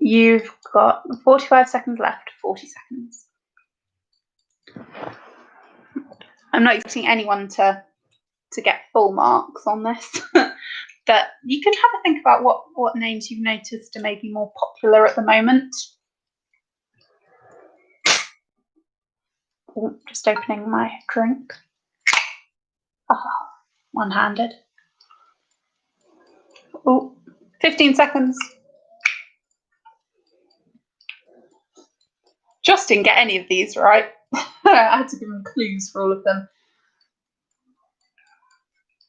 You've got 45 seconds left, 40 seconds. I'm not expecting anyone to get full marks on this, but you can have a think about what names you've noticed are maybe more popular at the moment. Oh, just opening my drink. One-handed. Oh, 15 seconds. Just didn't get any of these right. I had to give them clues for all of them.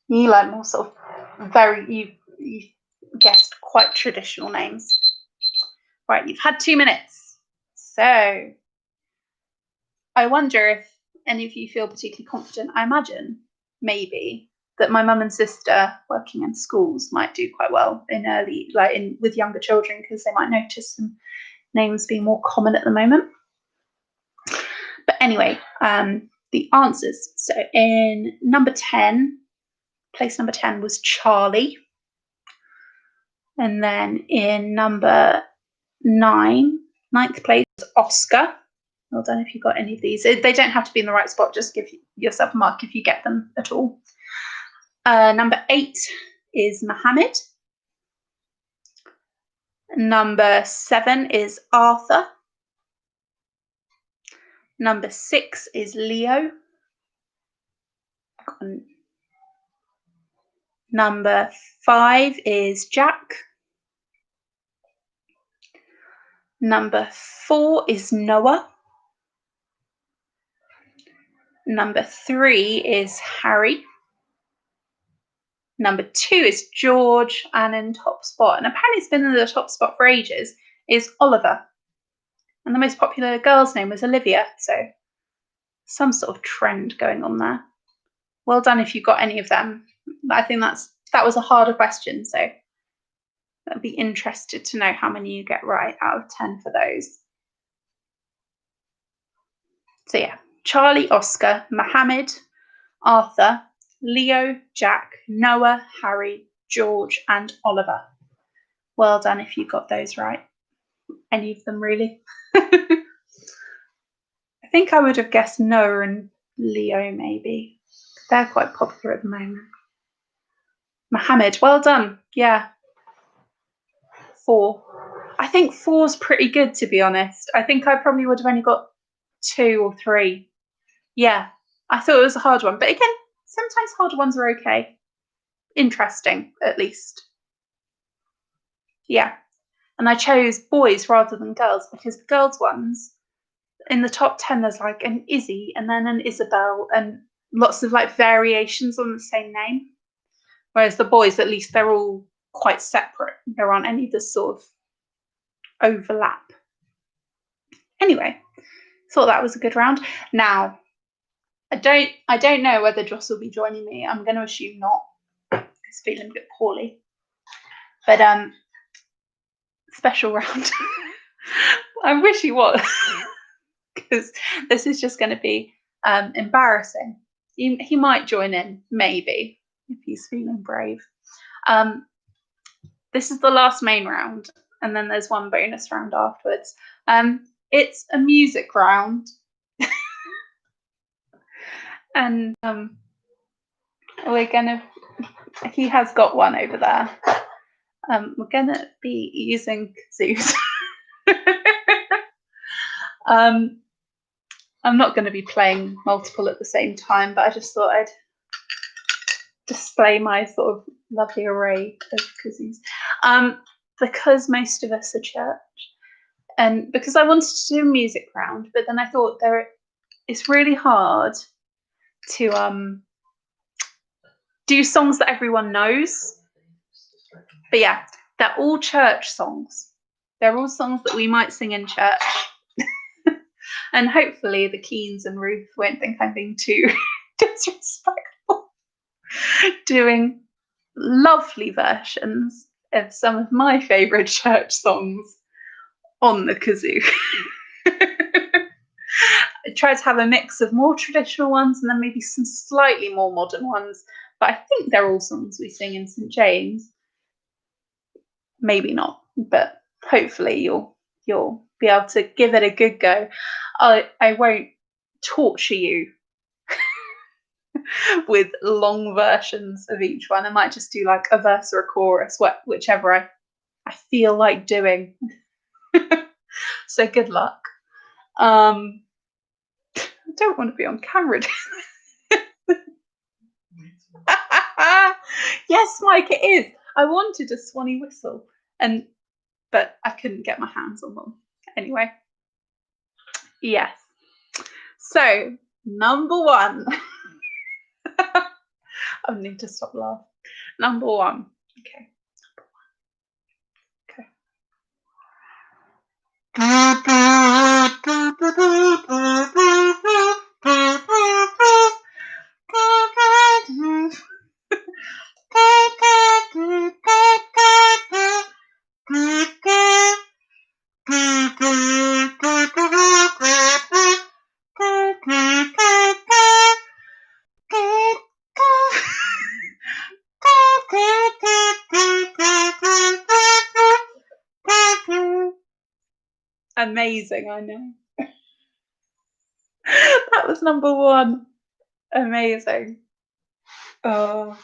You like more sort of you guessed quite traditional names. Right, you've had 2 minutes. So I wonder if any of you feel particularly confident. I imagine maybe that my mum and sister working in schools might do quite well with younger children because they might notice some names being more common at the moment. But anyway, the answers. So in place number 10 was Charlie. And then in number 9, ninth place was Oscar. Well done if you got any of these. They don't have to be in the right spot. Just give yourself a mark if you get them at all. Number 8 is Mohammed. Number 7 is Arthur. Number 6 is Leo. Number 5 is Jack. Number 4 is Noah. Number 3 is Harry. Number 2 is George, and in top spot, and apparently it's been in the top spot for ages, is Oliver. And the most popular girl's name was Olivia, so some sort of trend going on there. Well done if you got any of them. I think that was a harder question, so I'd be interested to know how many you get right out of 10 for those. So yeah, Charlie, Oscar, Mohammed, Arthur, Leo, Jack, Noah, Harry, George, and Oliver. Well done if you got those right. Any of them, really. I think I would have guessed Noah and Leo, maybe. They're quite popular at the moment. Mohammed, well done. Yeah. 4. I think 4's pretty good, to be honest. I think I probably would have only got 2 or 3. Yeah, I thought it was a hard one. But again, Sometimes harder ones are okay. Interesting, at least. Yeah. And I chose boys rather than girls because the girls' ones, in the top 10, there's like an Izzy and then an Isabel and lots of like variations on the same name. Whereas the boys, at least, they're all quite separate. There aren't any that sort of overlap. Anyway, thought that was a good round. Now, I don't know whether Joss will be joining me. I'm going to assume not. He's feeling a bit poorly. But special round. I wish he was, because this is just going to be embarrassing. He might join in, maybe, if he's feeling brave. This is the last main round, and then there's one bonus round afterwards. It's a music round. And we're gonna, he has got one over there. We're gonna be using kazoos. I'm not going to be playing multiple at the same time, but I just thought I'd display my sort of lovely array of kazoos. Because most of us are church, and because I wanted to do a music round, but then I thought it's really hard to do songs that everyone knows. But yeah, they're all church songs. They're all songs that we might sing in church. And hopefully the Keens and Ruth won't think I'm being too disrespectful. Doing lovely versions of some of my favourite church songs on the kazoo. I tried to have a mix of more traditional ones and then maybe some slightly more modern ones, but I think they're all songs we sing in St James. Maybe not, but hopefully you'll be able to give it a good go. I won't torture you with long versions of each one. I might just do like a verse or a chorus, whichever I feel like doing. So good luck. I don't want to be on camera. Yes, Mike, it is. I wanted a Swanee whistle, but I couldn't get my hands on them. Anyway, yes. So, number one. I need to stop laughing. Number one. Okay. Amazing, I know. That was number one. Amazing. Oh,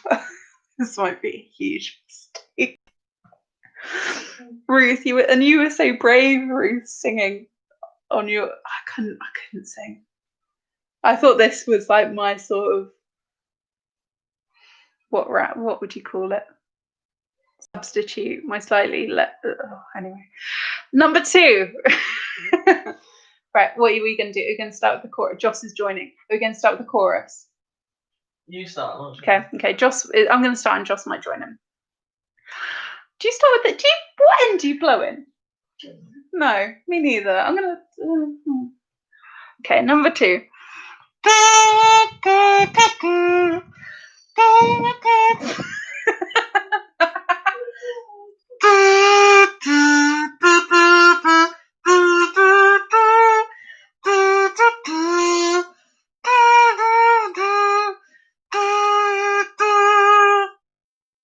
this might be a huge mistake. Ruth, you were so brave, Ruth, singing on your. I couldn't sing. I thought this was like my sort of what would you call it? Substitute. My slightly anyway. Number two. Right, what are we going to do? We're going to start with the chorus. Joss is joining. We're going to start with the chorus. You start. Okay. Joss, I'm going to start, and Joss might join him. Do you start with it? What end do you blow in? No, me neither. I'm going to. Okay, number two.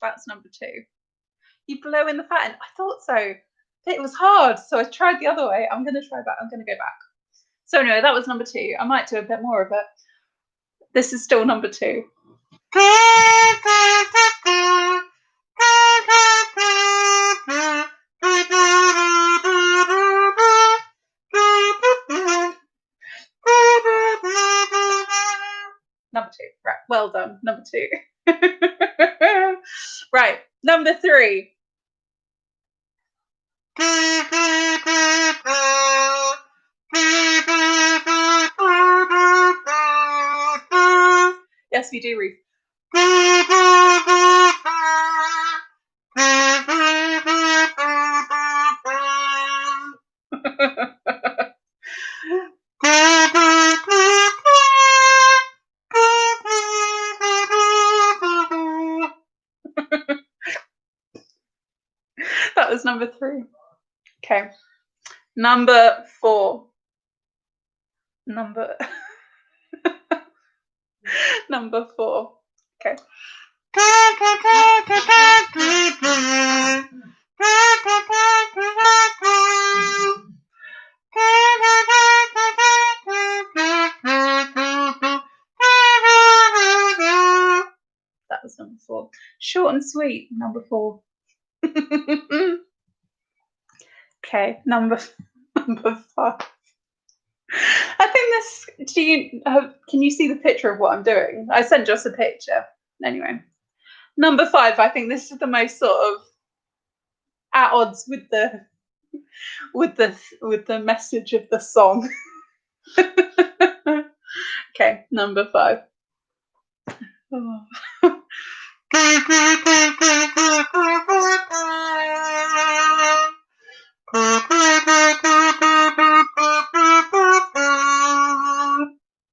That's number two. You blow in the fat end. I thought so. It was hard, so I tried the other way. I'm going to try that. I'm going to go back. So anyway, that was number two. I might do a bit more of it. This is still number two. Number two. Right. Well done. Number 2. Right. Number 3. Yes, we do, Ruth. That was number 3. Okay. Number 4. Number 4. Okay. That was number 4. Short and sweet, number 4. Okay, number 5. I think this. Can you see the picture of what I'm doing? I sent just a picture. Anyway, number 5. I think this is the most sort of at odds with the message of the song. Okay, number 5. Oh.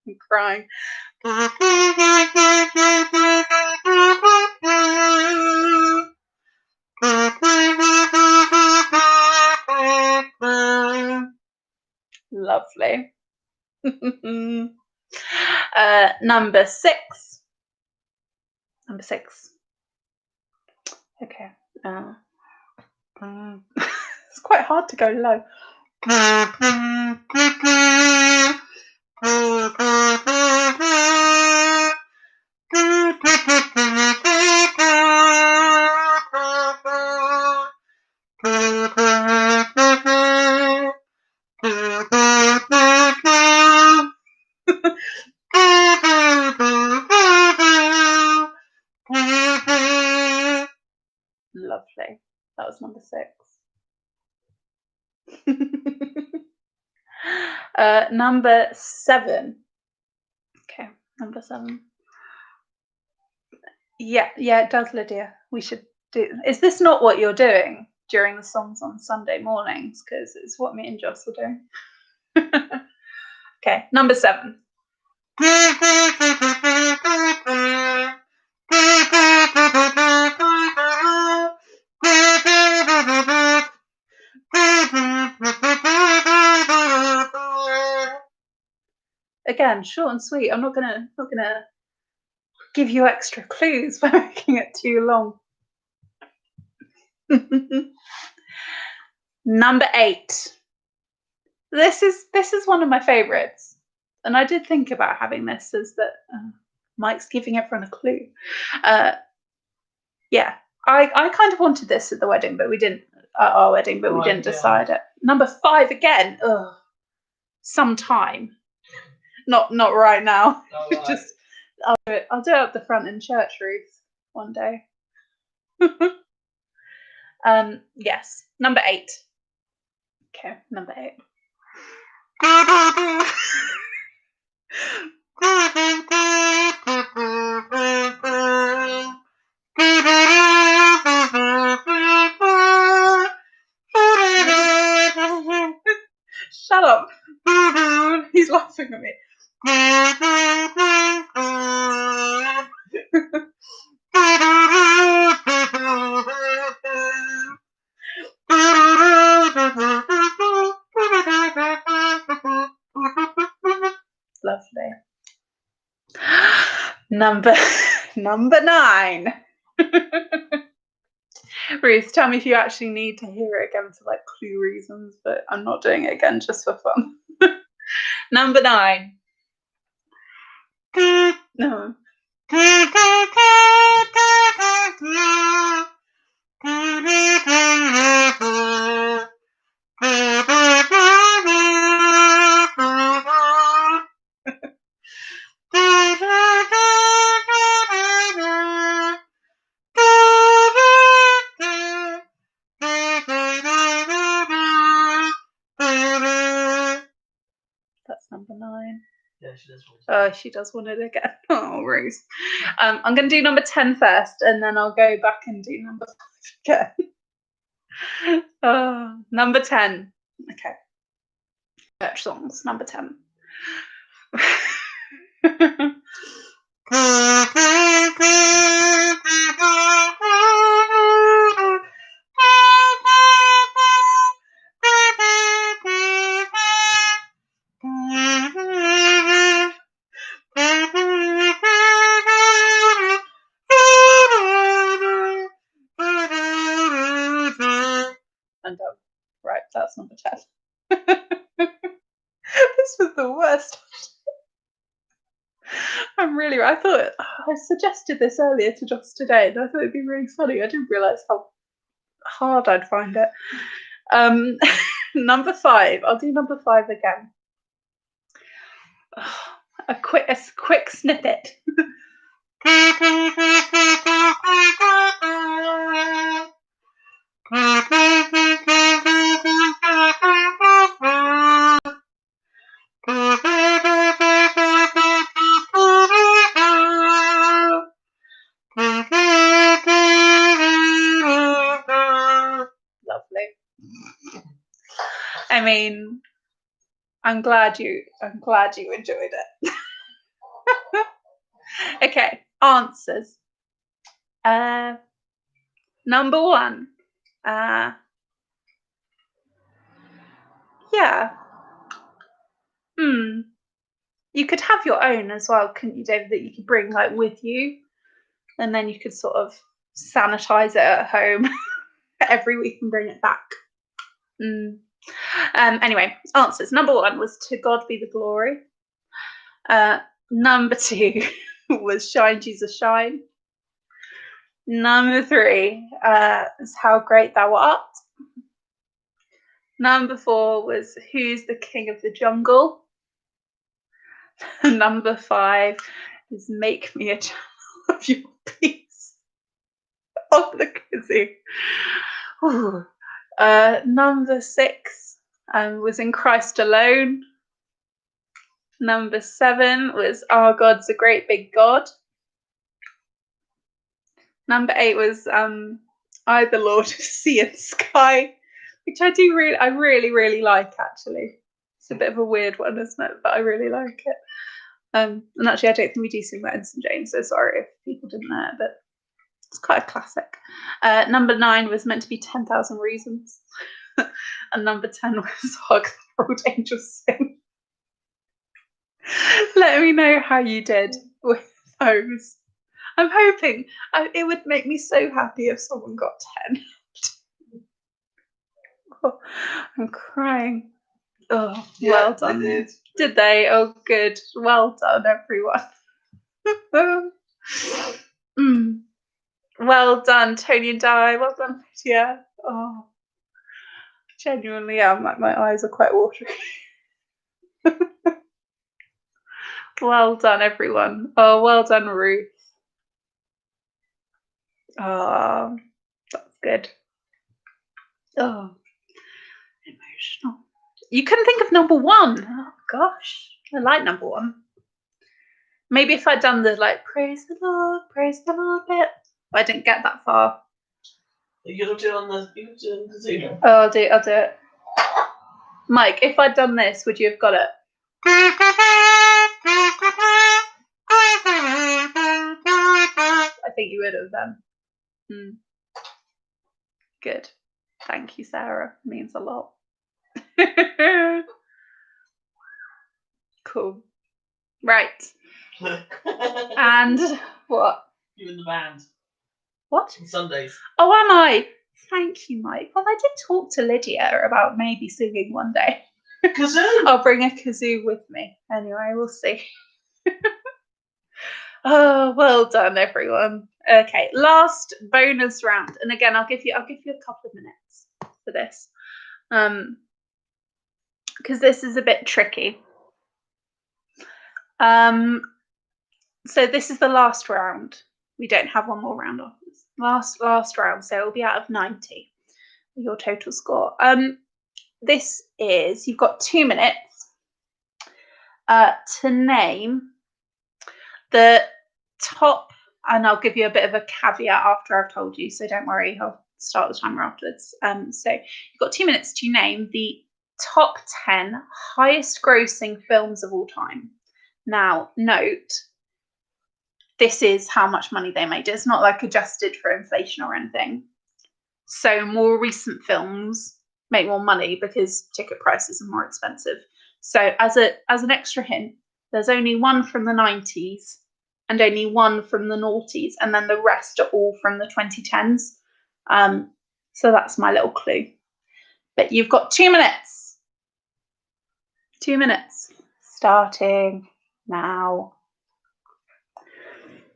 I'm crying. Lovely. Number 6. Number 6. Okay. It's quite hard to go low. Lovely. That was number 6. Number 7. Okay, number 7. Yeah, it does, Lydia. We should do. Is this not what you're doing during the songs on Sunday mornings? Because it's what me and Joss are doing. Okay, number 7. Again, short and sweet. I'm not gonna give you extra clues by making it too long. Number 8. This is one of my favorites, and I did think about having this as that Mike's giving everyone a clue. Yeah, I kind of wanted this at the wedding, but we didn't at our wedding, but we didn't decide it. Number 5 again. Ugh. Sometime, not right now. Right. Just I'll do it at the front in church, Ruth, one day. Yes, number 8. Okay, number 8. Shut up. He's laughing at me. Lovely. Number 9. Ruth, tell me if you actually need to hear it again for like clue reasons, but I'm not doing it again just for fun. Number 9. No. Yeah, she does want Oh, she does want it again. Oh, Rose. I'm going to do number 10 first, and then I'll go back and do number 5 again. Number 10. Okay. Church songs, number 10. And right, that's number 10. This was the worst. I thought I suggested this earlier to Joss today, and I thought it'd be really funny. I didn't realise how hard I'd find it. Number 5. I'll do number 5 again. A quick snippet. Lovely. I mean, I'm glad you enjoyed it. Okay, answers. Number 1. Yeah. You could have your own as well, couldn't you, David, that you could bring like with you, and then you could sort of sanitize it at home every week and bring it back. Anyway, answers. Number 1 was To God Be the Glory. Number 2 was Shine Jesus Shine. Number 3 is How Great Thou Art. Number 4 was Who's the King of the Jungle. Number 5 is Make Me a Channel of Your Peace on the kazoo. Number 6 was In Christ Alone. Number 7 was Our God's a Great Big God. Number 8 was I the Lord of Sea and Sky, which I really like, actually. It's a bit of a weird one, isn't it? But I really like it. And actually, I don't think we do sing that in St. James, so sorry if people didn't know it, but it's quite a classic. Number 9 was Meant to Be 10,000 Reasons. And number 10 was Hark the Herald Angels Sing. Let me know how you did with those. I'm hoping it would make me so happy if someone got 10. Oh, I'm crying. Oh, yeah, well done. Did they? Oh, good. Well done, everyone. Well done, Tony and Di. Well done, Lydia. Oh, genuinely, my eyes are quite watery. Well done, everyone. Oh, well done, Ruth. Oh, that's good. Oh, emotional. You couldn't think of number 1. Oh gosh, I like number 1. Maybe if I'd done the praise the Lord bit. I didn't get that far. You gotta do it on the Zoom. Oh, I'll do it. Mike, if I'd done this, would you have got it? I think you would have then. Good. Thank you, Sarah. It means a lot. Cool. Right. And what? You in the band. What? On Sundays. Oh, am I? Thank you, Mike. Well, I did talk to Lydia about maybe singing one day. Kazoo! I'll bring a kazoo with me. Anyway, we'll see. Oh, well done, everyone. Okay, last bonus round, and again, I'll give you a couple of minutes for this, because this is a bit tricky. So this is the last round. We don't have one more round after this. Last round, so it'll be out of 90. Your total score. This is, you've got 2 minutes. to name the top, and I'll give you a bit of a caveat after I've told you, so don't worry, I'll start the timer afterwards. So you've got 2 minutes to name the top 10 highest grossing films of all time. Now, note, this is how much money they made. It's not like adjusted for inflation or anything. So more recent films make more money because ticket prices are more expensive. So as an extra hint, there's only one from the 90s and only one from the noughties, and then the rest are all from the 2010s. So that's my little clue. But you've got 2 minutes. 2 minutes. Starting now.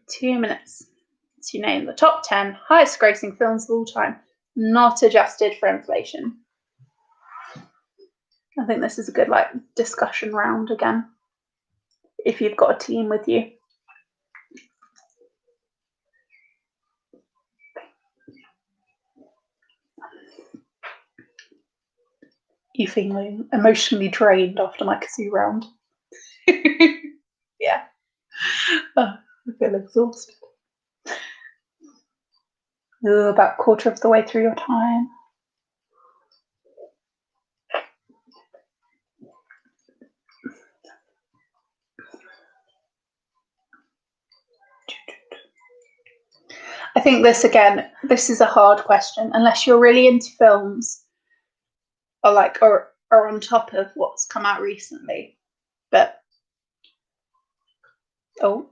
2 minutes to name the top 10 highest grossing films of all time, not adjusted for inflation. I think this is a good discussion round again, if you've got a team with you. You feeling emotionally drained after my kazoo round? Yeah. Oh, I feel exhausted. About a quarter of the way through your time. I think this is a hard question, unless you're really into films or are on top of what's come out recently. But oh,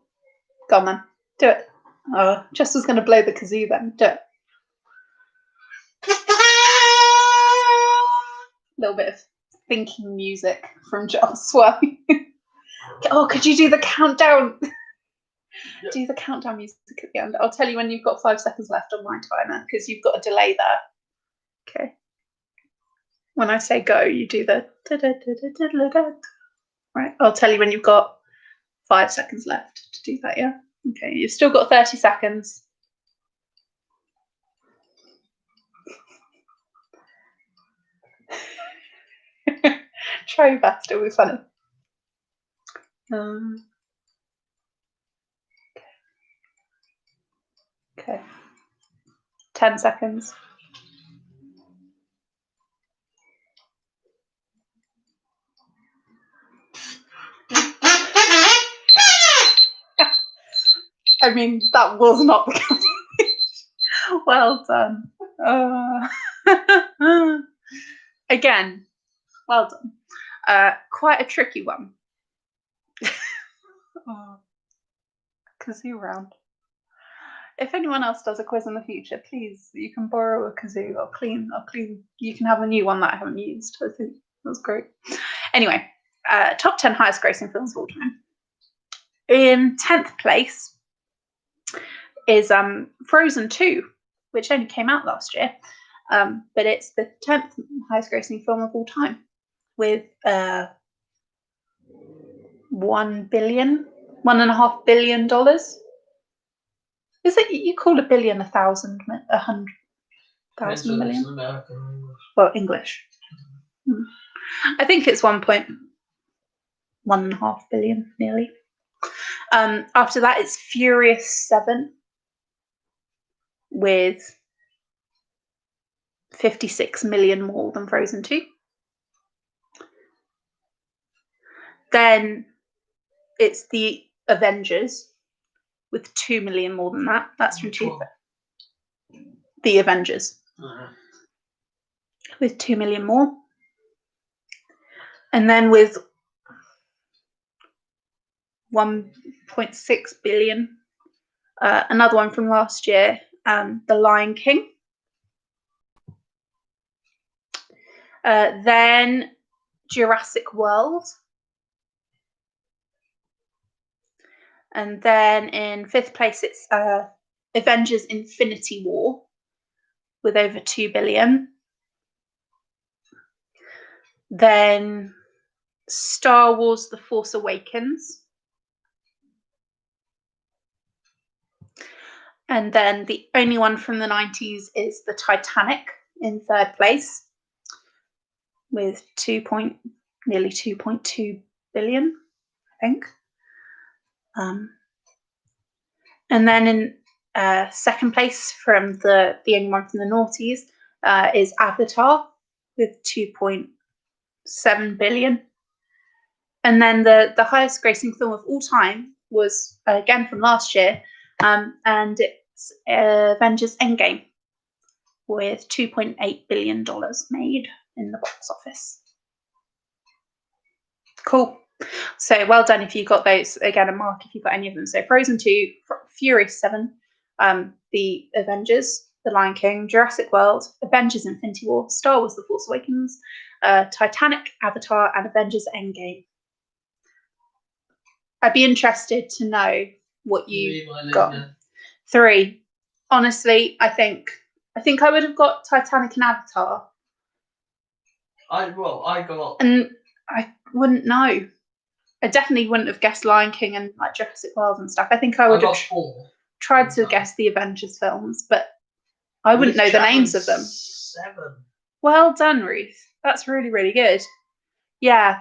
go on then, do it. Oh, Jess was going to blow the kazoo then. Do it. A little bit of thinking music from Joss. Well, oh, could you do the countdown? Yeah. Do the countdown music at the end. I'll tell you when you've got 5 seconds left on my timer, because you've got a delay there. Okay. When I say go, you do the right. I'll tell you when you've got 5 seconds left to do that. Yeah. Okay. You've still got 30 seconds. Try your best. It'll be funny. Okay. 10 seconds. I mean, that was not the countdown. Well done. Again, well done. Quite a tricky one. Kazoo round. If anyone else does a quiz in the future, please, you can borrow a kazoo. I'll clean. You can have a new one that I haven't used. I think that's great. Anyway, top 10 highest grossing films of all time. In 10th place is Frozen 2, which only came out last year. But it's the 10th highest grossing film of all time, with $1.5 billion. Is it, you call a billion 1,000, 100,000 million? Well, English. I think it's 1.5 billion nearly. After that, it's Furious 7 with 56 million more than Frozen 2. Then it's the Avengers with 2 million more than that. That's from the Avengers with 2 million more. And then with 1.6 billion, another one from last year, The Lion King. Then Jurassic World. And then in 5th place, it's Avengers Infinity War with over 2 billion. Then Star Wars The Force Awakens. And then the only one from the 90s is The Titanic in 3rd place with nearly 2.2 billion. think. And then in second place from the only one from the noughties is Avatar with 2.7 billion. And then the highest grossing film of all time was again from last year, and it's Avengers Endgame with $2.8 billion made in the box office. Cool. So well done if you got those. Again, a mark if you got any of them. So Frozen 2, Furious 7, The Avengers, The Lion King, Jurassic World, Avengers Infinity War, Star Wars The Force Awakens, Titanic, Avatar, and Avengers Endgame. I'd be interested to know what you got. 3. Honestly, I think I would have got Titanic and Avatar. I got. And I wouldn't know. I definitely wouldn't have guessed Lion King and like Jurassic World and stuff. I think I would have tried to guess the Avengers films, but I wouldn't know the names of them. 7. Well done, Ruth. That's really, really good. Yeah,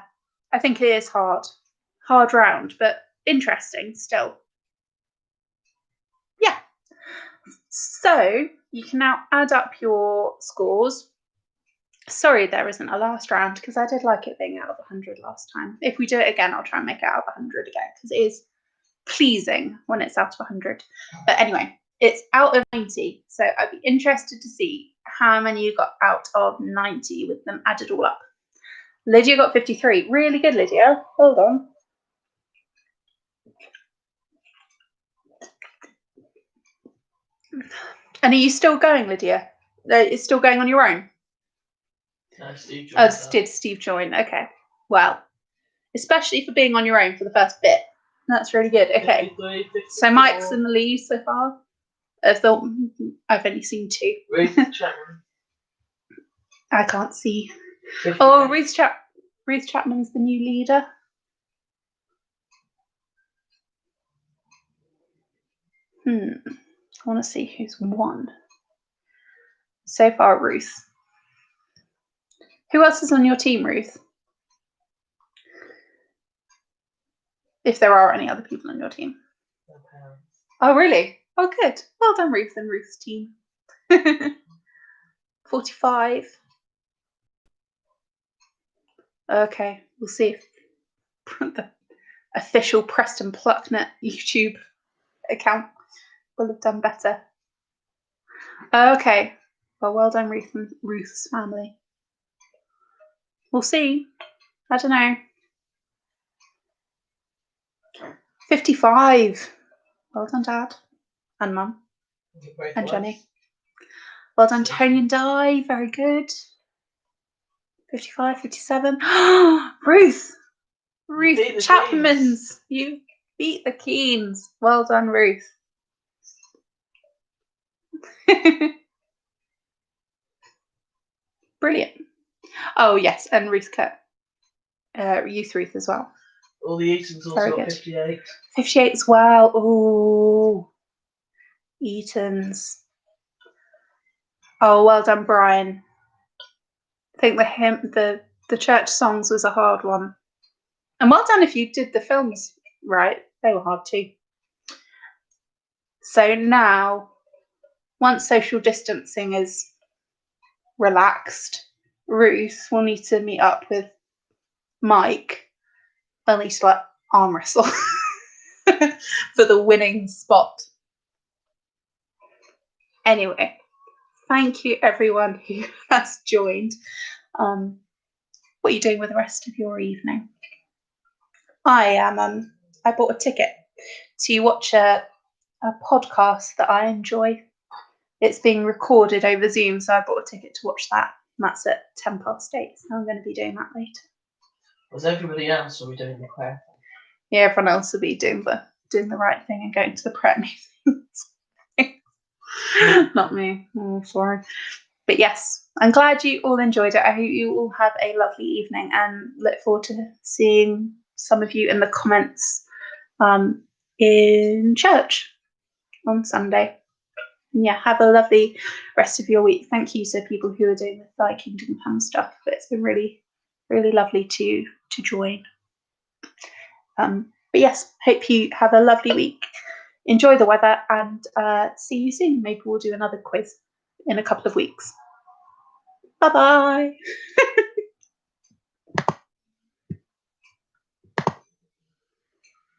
I think it is hard. Hard round, but interesting still. Yeah. So you can now add up your scores. Sorry there isn't a last round because I did like it being out of 100 last time. If we do it again, I'll try and make it out of 100 again because it is pleasing when it's out of 100. But anyway, it's out of 90. So I'd be interested to see how many you got out of 90 with them added all up. Lydia got 53. Really good, Lydia. Hold on. And are you still going, Lydia? It's still going on your own? No, Steve joined. Did Steve join? Okay. Well, especially for being on your own for the first bit. That's really good. Okay. 53, 54. So Mike's in the lead so far. I've only seen 2. Ruth Chapman. I can't see. 58. Oh, Ruth Chapman's the new leader. I want to see who's won. So far, Ruth. Who else is on your team, Ruth? If there are any other people on your team. Oh, really? Oh, good. Well done, Ruth and Ruth's team. 45. Okay, we'll see if the official Preston Plucknett YouTube account will have done better. Okay, well done, Ruth and Ruth's family. We'll see. I don't know. 55. Well done, Dad and Mum and Jenny. Well done, Tony and Di. Very good. 55, 57. Ruth Chapman's. You beat the Keens. Well done, Ruth. Brilliant. Oh, yes, and Ruth cut. Youth Ruth as well. All the Eatons also got 58. 58 as well. Ooh. Eatons. Oh, well done, Brian. I think the church songs was a hard one. And well done if you did the films right. They were hard too. So now, once social distancing is relaxed, Ruth will need to meet up with Mike. They'll need to arm wrestle for the winning spot. Anyway, thank you everyone who has joined. What are you doing with the rest of your evening? I bought a ticket to watch a podcast that I enjoy. It's being recorded over Zoom, so I bought a ticket to watch that. And that's at 8:10. So I'm going to be doing that later. Was everybody else or are we doing the prayer? Yeah, everyone else will be doing the right thing and going to the prayer meetings. Not me. Oh, sorry. But yes, I'm glad you all enjoyed it. I hope you all have a lovely evening and look forward to seeing some of you in the comments in church on Sunday. And yeah, have a lovely rest of your week. Thank you to people who are doing the Thy Kingdom Come stuff. It's been really, really lovely to join. But yes, hope you have a lovely week. Enjoy the weather and see you soon. Maybe we'll do another quiz in a couple of weeks. Bye-bye.